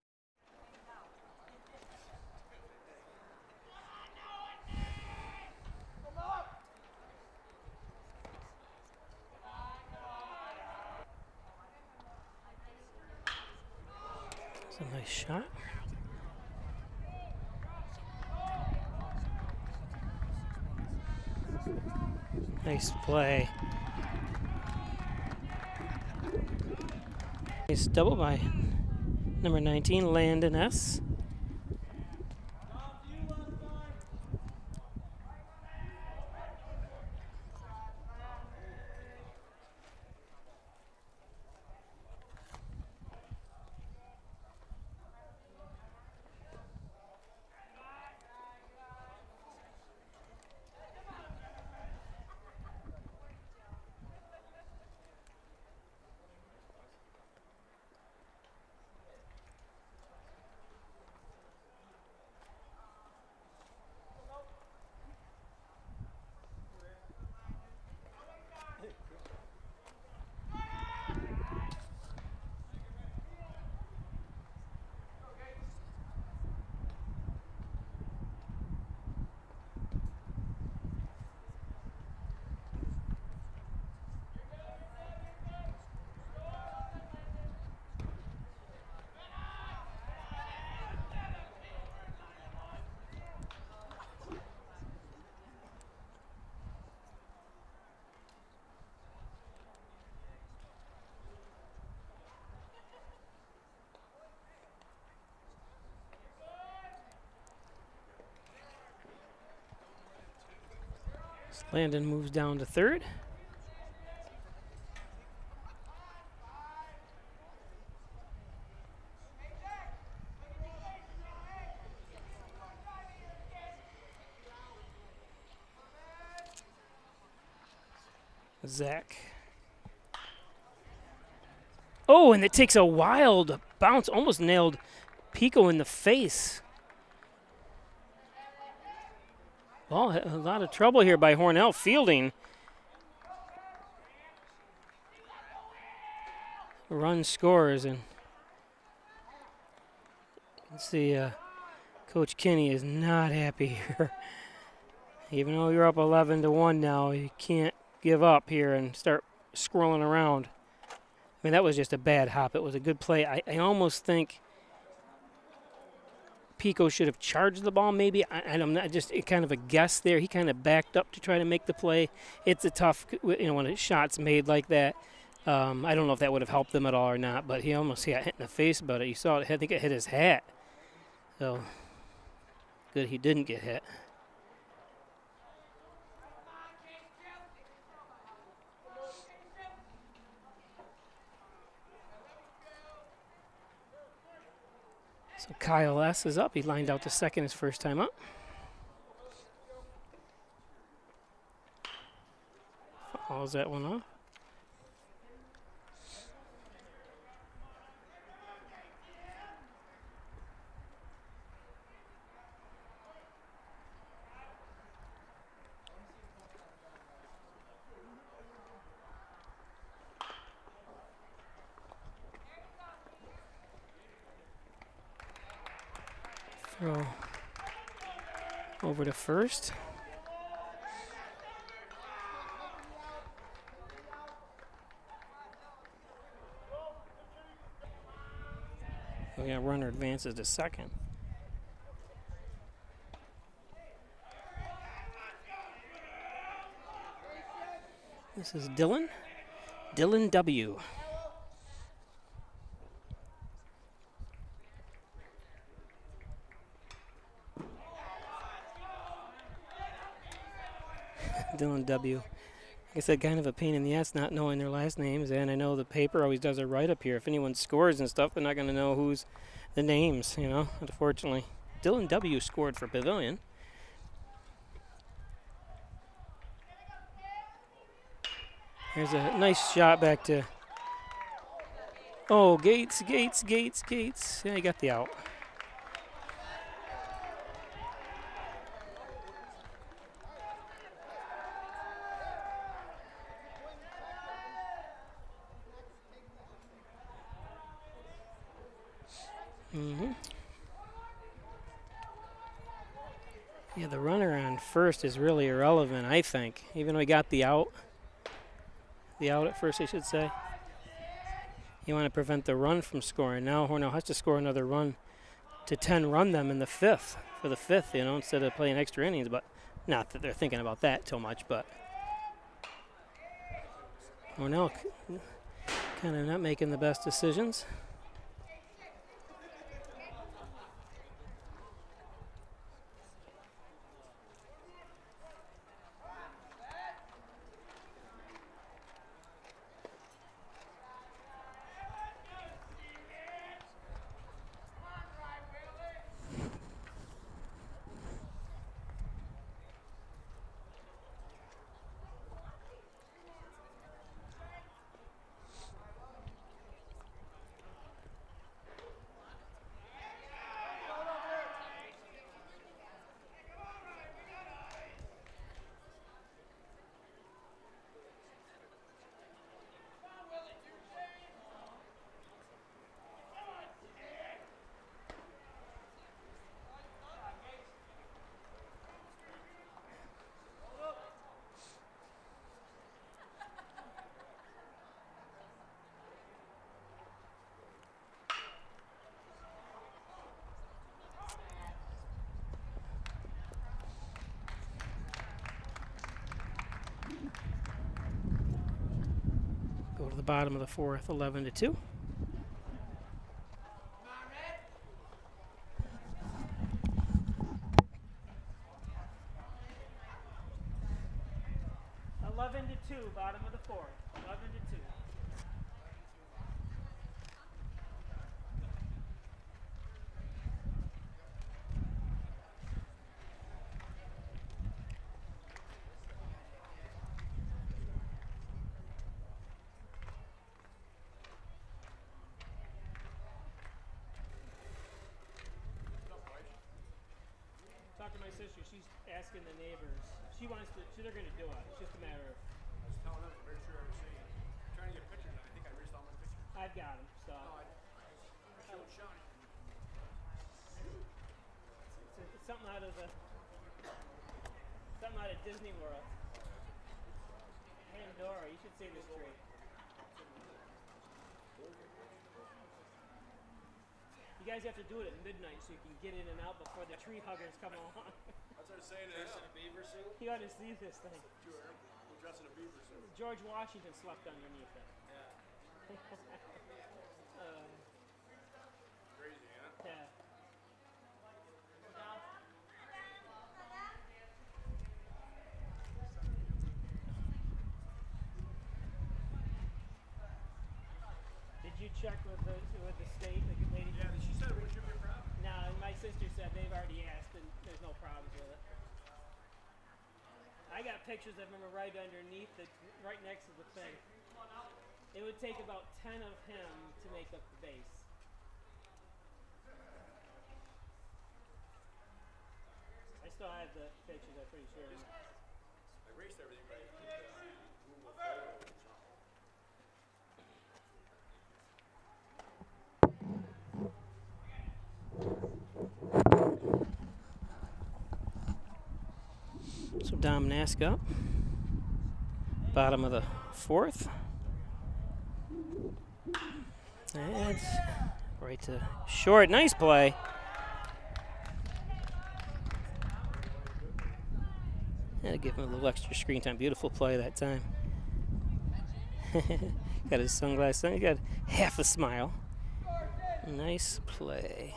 That's a nice shot. Nice play. Nice double by number 19, Landon S. Landon moves down to third. Zach. Oh, and it takes a wild bounce. Almost nailed Pico in the face. Well, a lot of trouble here by Hornell fielding. Run scores, and let's see, Coach Kinney is not happy here. Even though you're up 11-1 now, you can't give up here and start scrolling around. I mean, that was just a bad hop. It was a good play. I almost think Pico should have charged the ball maybe. I'm not just kind of a guess there. He kind of backed up to try to make the play. It's a tough, when a shot's made like that. I don't know if that would have helped them at all or not, but he almost got hit in the face about it. You saw it, I think it hit his hat. So good he didn't get hit. So Kyle S. is up. He lined out to second his first time up. Fouls that one off. Throw over to first. We got runner advances to second. This is Dylan W. Dylan W. Like I said, kind of a pain in the ass not knowing their last names, and I know the paper always does a write-up here. If anyone scores and stuff, they're not going to know who's the names, unfortunately. Dylan W. scored for Pavilion. There's a nice shot back to, Gates. Yeah, he got the out. Yeah, the runner on first is really irrelevant, I think. Even though he got the out at first, I should say. You want to prevent the run from scoring. Now Hornell has to score another run to 10-run them in the fifth, instead of playing extra innings. But not that they're thinking about that too much, but Hornell kind of not making the best decisions. Go to the bottom of the fourth, 11-2. Bottom of the fourth, 11-2. Talk to my sister. She's asking the neighbors. She wants to. They're going to do it. It's just a matter of. I was telling them to make sure I was saying. I'm trying to get pictures. I think I erased all my pictures. I've got them. So. No, I showed Sean. something out of Disney World. Pandora, you should see this tree. You guys have to do it at midnight so you can get in and out before the tree huggers come along. That's what I'm saying. Dressed in a beaver suit? You ought to see this thing. We're dressed in a beaver suit. George Washington slept underneath it. Yeah. Crazy, huh? Yeah. Did you check with the state, the lady? Yeah, she said it wouldn't be a problem. No, my sister said they've already asked and there's no problems with it. I got pictures of him right underneath right next to the thing. It would take about 10 of him to make up the base. I still have the pictures, I'm pretty sure. I erased everything by Google Photos. So Dom Nask up. Bottom of the fourth. That's right to short. Nice play. That'll give him a little extra screen time. Beautiful play that time. Got his sunglasses on. He got half a smile. Nice play.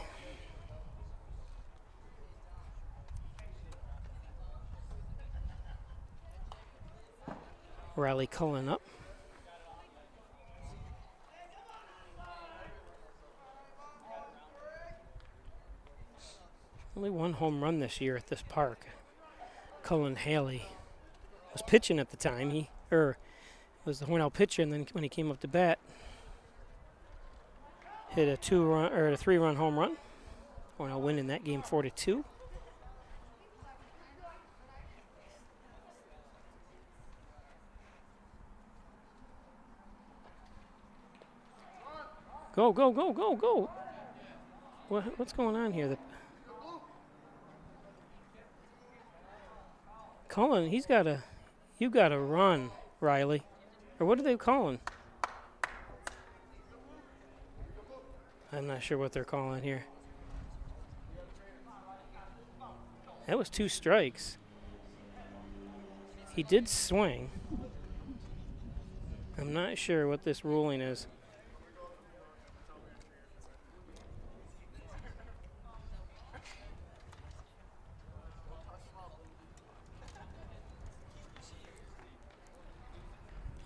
Riley Cullen up. Only one home run this year at this park. Cullen Haley was pitching at the time. He was the Hornell pitcher, and then when he came up to bat, hit a 3-run home run. Hornell winning that game 4-2. Go, go, go, go, go. What's going on here? Cullen, you got to run, Riley. Or what are they calling? I'm not sure what they're calling here. That was 2 strikes. He did swing. I'm not sure what this ruling is.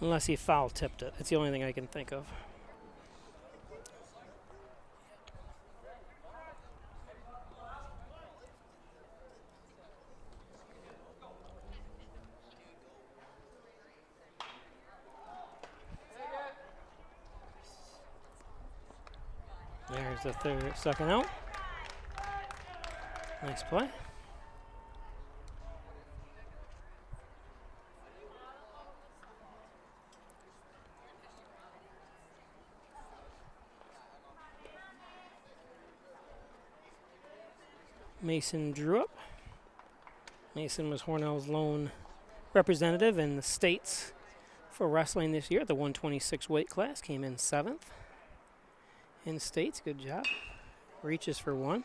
Unless he foul tipped it. That's the only thing I can think of. There's the second out. Nice play. Mason drew up. Mason was Hornell's lone representative in the states for wrestling this year. The 126 weight class came in 7th. In states, good job. Reaches for 1.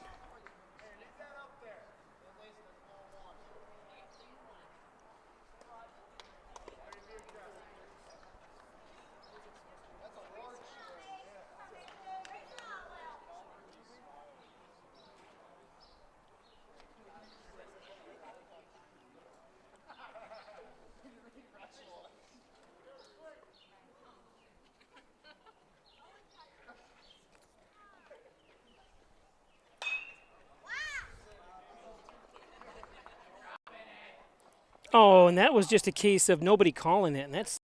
Oh, and that was just a case of nobody calling it, and that's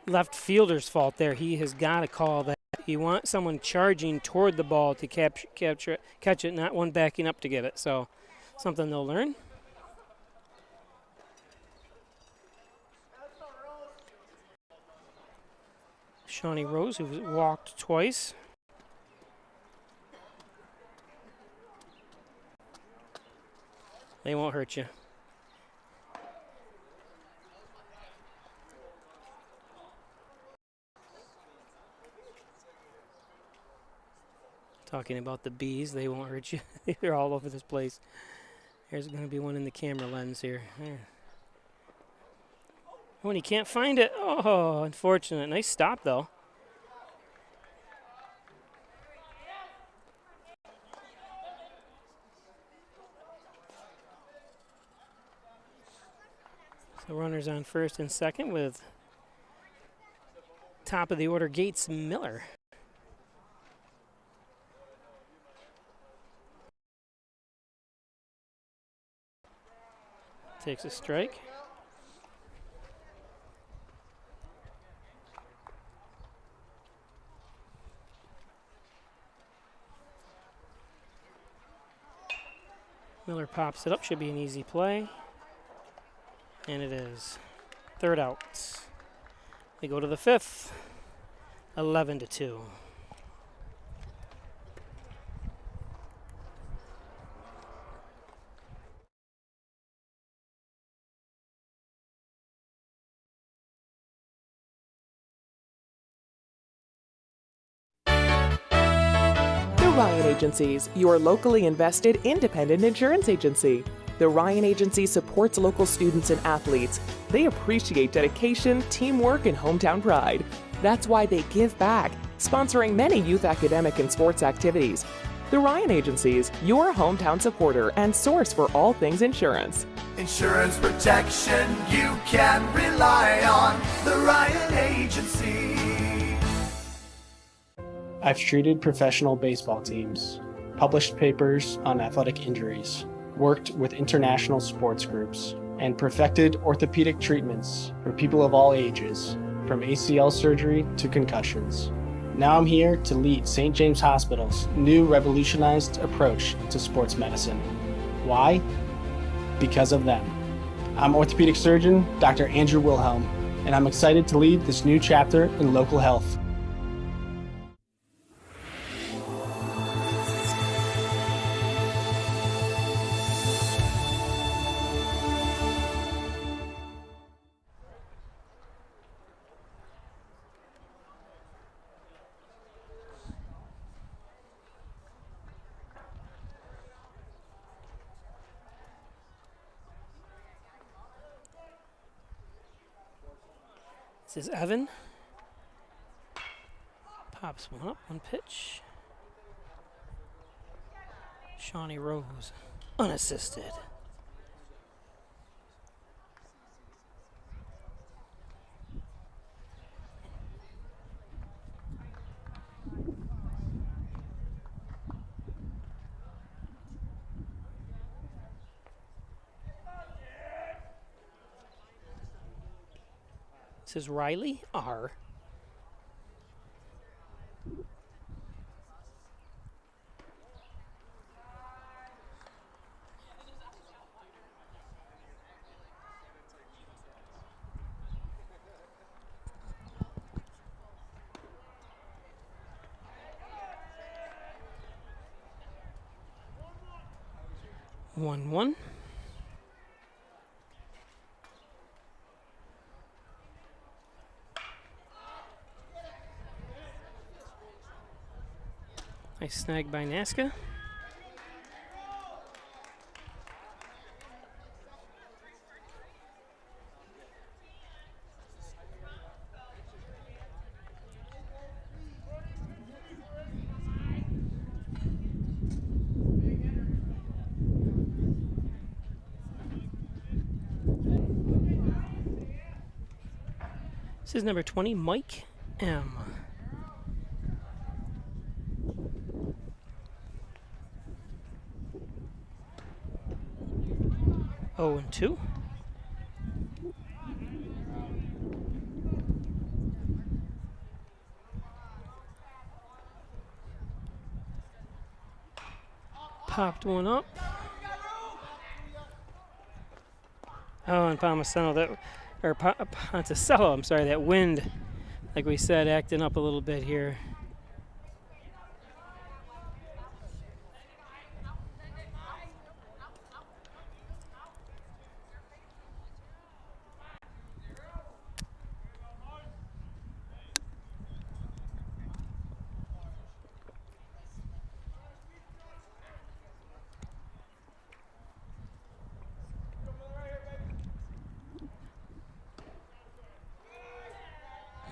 left fielder's fault there. He has got to call that. You want someone charging toward the ball to catch it, not one backing up to get it. So something they'll learn. Shawnee Rose, who walked twice. They won't hurt you. Talking about the bees, they won't hurt you. They're all over this place. There's going to be one in the camera lens here. There. When you can't find it, oh, unfortunate. Nice stop, though. So runners on first and second with top of the order Gates Miller. Takes a strike. Miller pops it up, should be an easy play. And it is. Third out. They go to the fifth. 11-2. Ryan Agencies, your locally invested independent insurance agency. The Ryan Agency supports local students and athletes. They appreciate dedication, teamwork, and hometown pride. That's why they give back, sponsoring many youth academic and sports activities. The Ryan Agencies, your hometown supporter and source for all things insurance. Insurance protection you can rely on. The Ryan Agency. I've treated professional baseball teams, published papers on athletic injuries, worked with international sports groups, and perfected orthopedic treatments for people of all ages, from ACL surgery to concussions. Now I'm here to lead St. James Hospital's new revolutionized approach to sports medicine. Why? Because of them. I'm orthopedic surgeon Dr. Andrew Wilhelm, and I'm excited to lead this new chapter in local health. This is Evan. Pops one up, one pitch. Shawnee Rose, unassisted. This is Riley R. One. Nice snag by Nazca. This is number 20, Mike M. Oh, and 2. Popped one up. Oh, and Ponticello, I'm sorry, that wind, like we said, acting up a little bit here.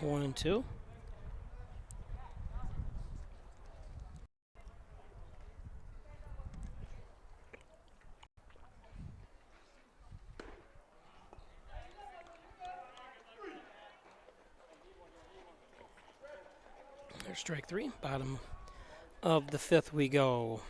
1-2. There's strike 3. Bottom of the 5th we go.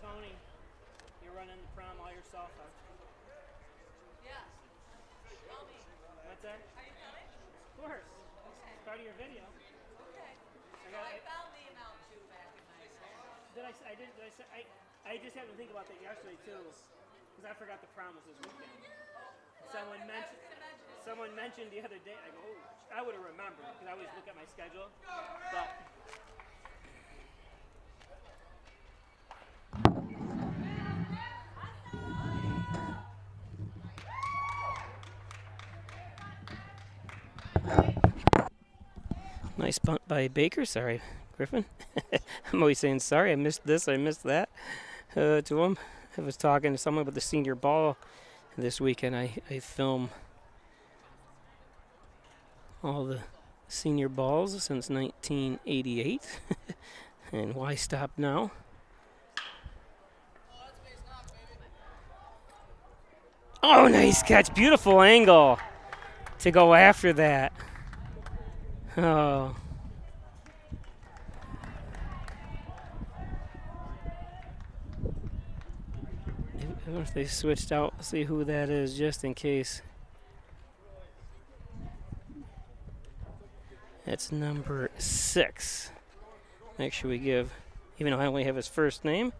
Tony, you're running the prom all yourself, huh? Yes. Call me. What's that? Are you filming? Of course. Okay. It's part of your video. Okay. I found the amount too back in my time. I just had to think about that yesterday too, because I forgot the prom was this weekend. Someone mentioned the other day. I go, oh, I would have remembered because I always look at my schedule. But nice bunt by Baker. Sorry, Griffin. I'm always saying sorry. I missed this. I missed that. To him, I was talking to someone about the senior ball this weekend. I film all the senior balls since 1988. And why stop now? Oh, nice catch. Beautiful angle to go after that. Oh. I wonder if they switched out. Let's see who that is just in case. That's number 6. Make sure we give, even though I only have his first name,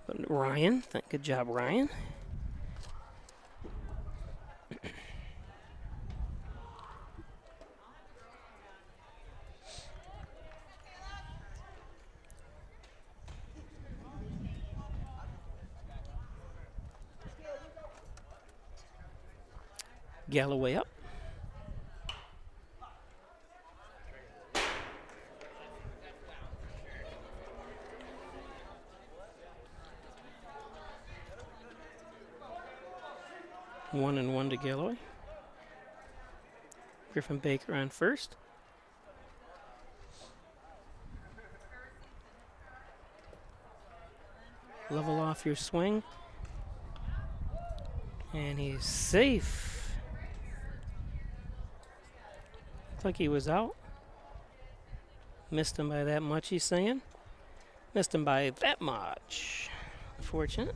but Ryan. Good job, Ryan. Galloway up. One and one to Galloway. Griffin Baker on first. Level off your swing. And he's safe. Looks like he was out. Missed him by that much, he's saying. Missed him by that much. Unfortunate.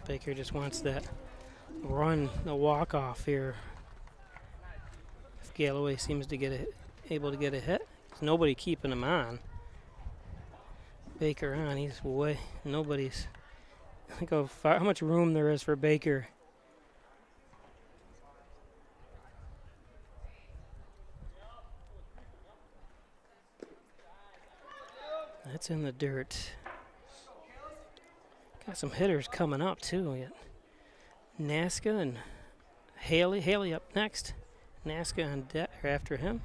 Baker just wants that run, the walk-off here. If Galloway seems to get able to get a hit, there's nobody keeping him on. Baker on. He's way nobody's. Think of how much room there is for Baker. That's in the dirt. Got some hitters coming up too. We got Nasca and Haley. Haley up next. Nasca on after him.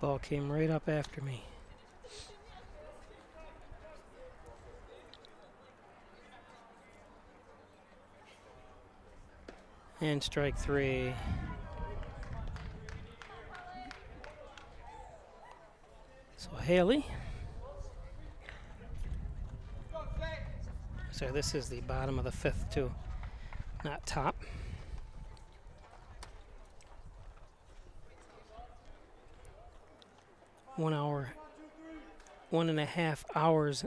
Ball came right up after me. And strike 3. So Haley. So this is the bottom of the 5th too, not top. One and a half hours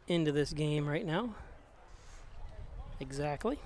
into this game right now. Exactly.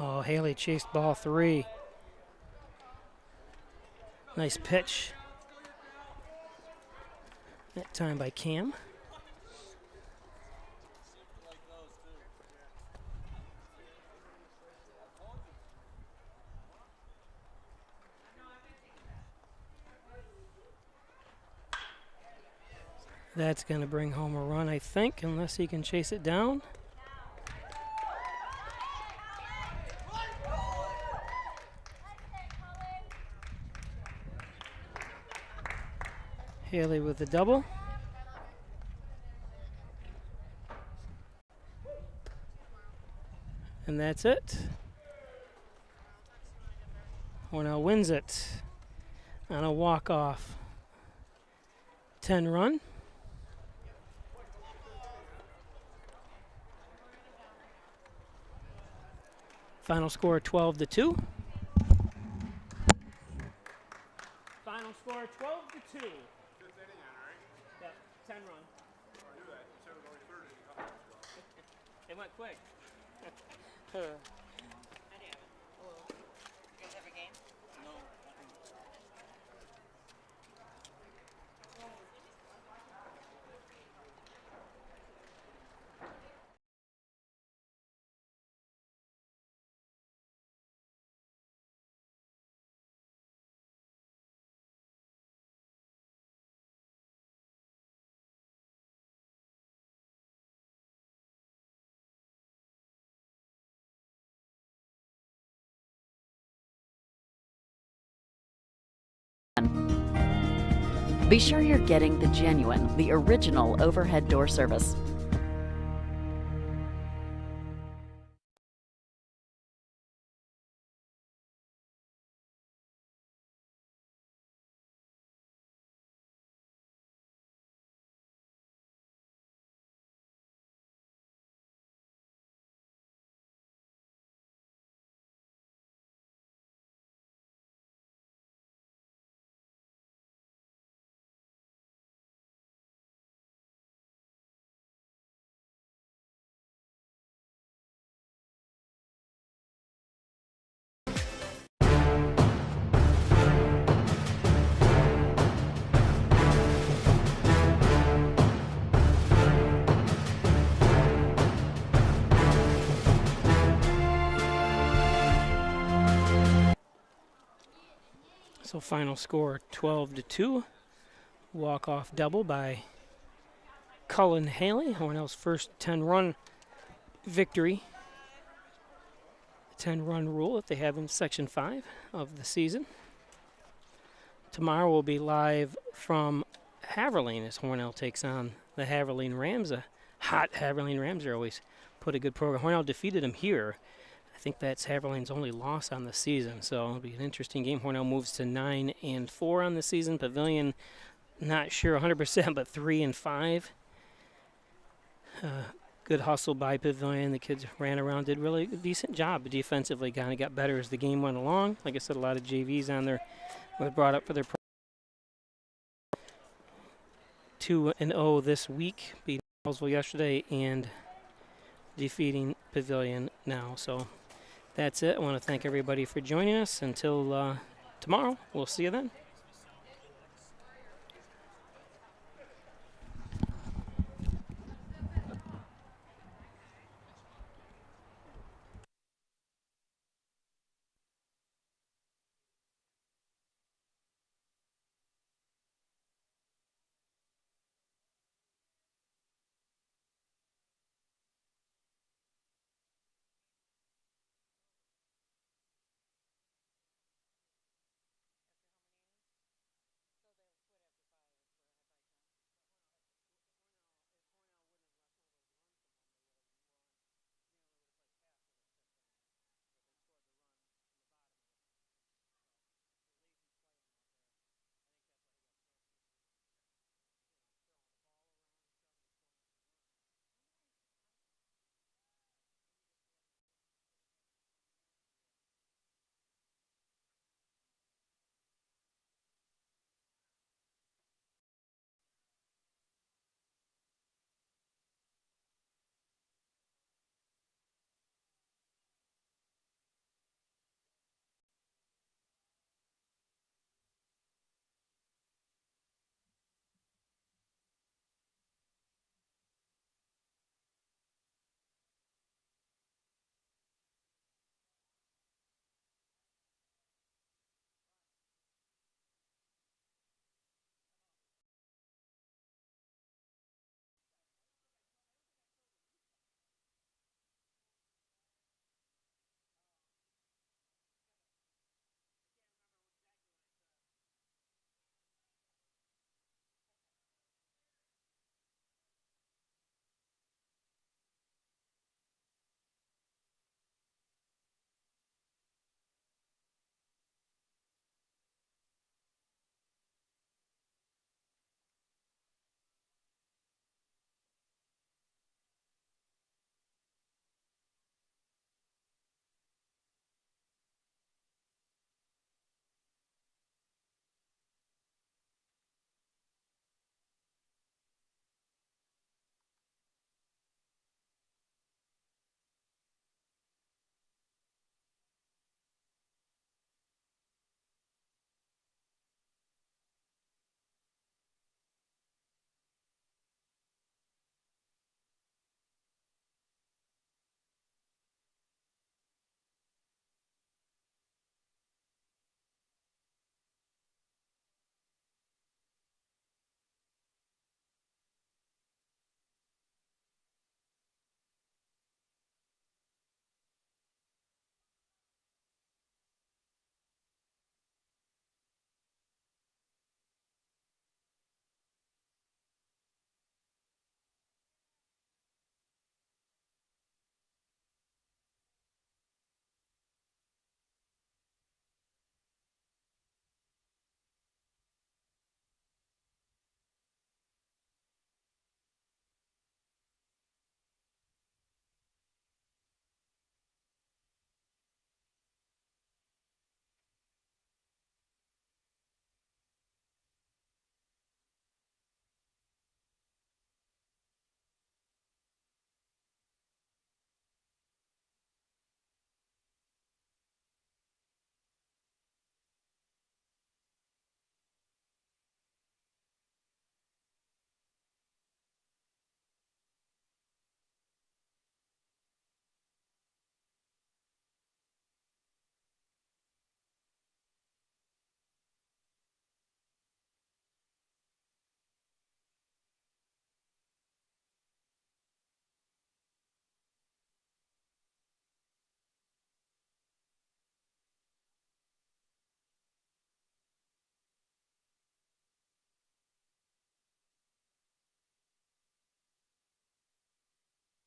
Oh, Haley chased ball 3. Nice pitch. That time by Cam. That's going to bring home a run, I think, unless he can chase it down. Haley with the double. And that's it. Hornell wins it on a walk-off. 10-run. Final score 12-2. Final score 12-2. Yep, 10-run. It went quick. Be sure you're getting the genuine, the original overhead door service. So final score 12-2. Walk-off double by Cullen Haley, Hornell's first 10-run victory. The 10-run rule that they have in Section 5 of the season. tomorrow we'll be live from Haverline as Hornell takes on the Haverline Rams. A hot Haverline Rams are always put a good program. Hornell defeated them here. I think that's Haverline's only loss on the season, so it'll be an interesting game. Hornell moves to 9-4 on the season. Pavilion, not sure 100%, but 3-5. Good hustle by Pavilion. The kids ran around, did really a decent job defensively. Kind of got better as the game went along. Like I said, a lot of JVs on there were brought up for their 2-0 this week, beating Hallsville yesterday and defeating Pavilion now. So that's it. I want to thank everybody for joining us. Until tomorrow, we'll see you then.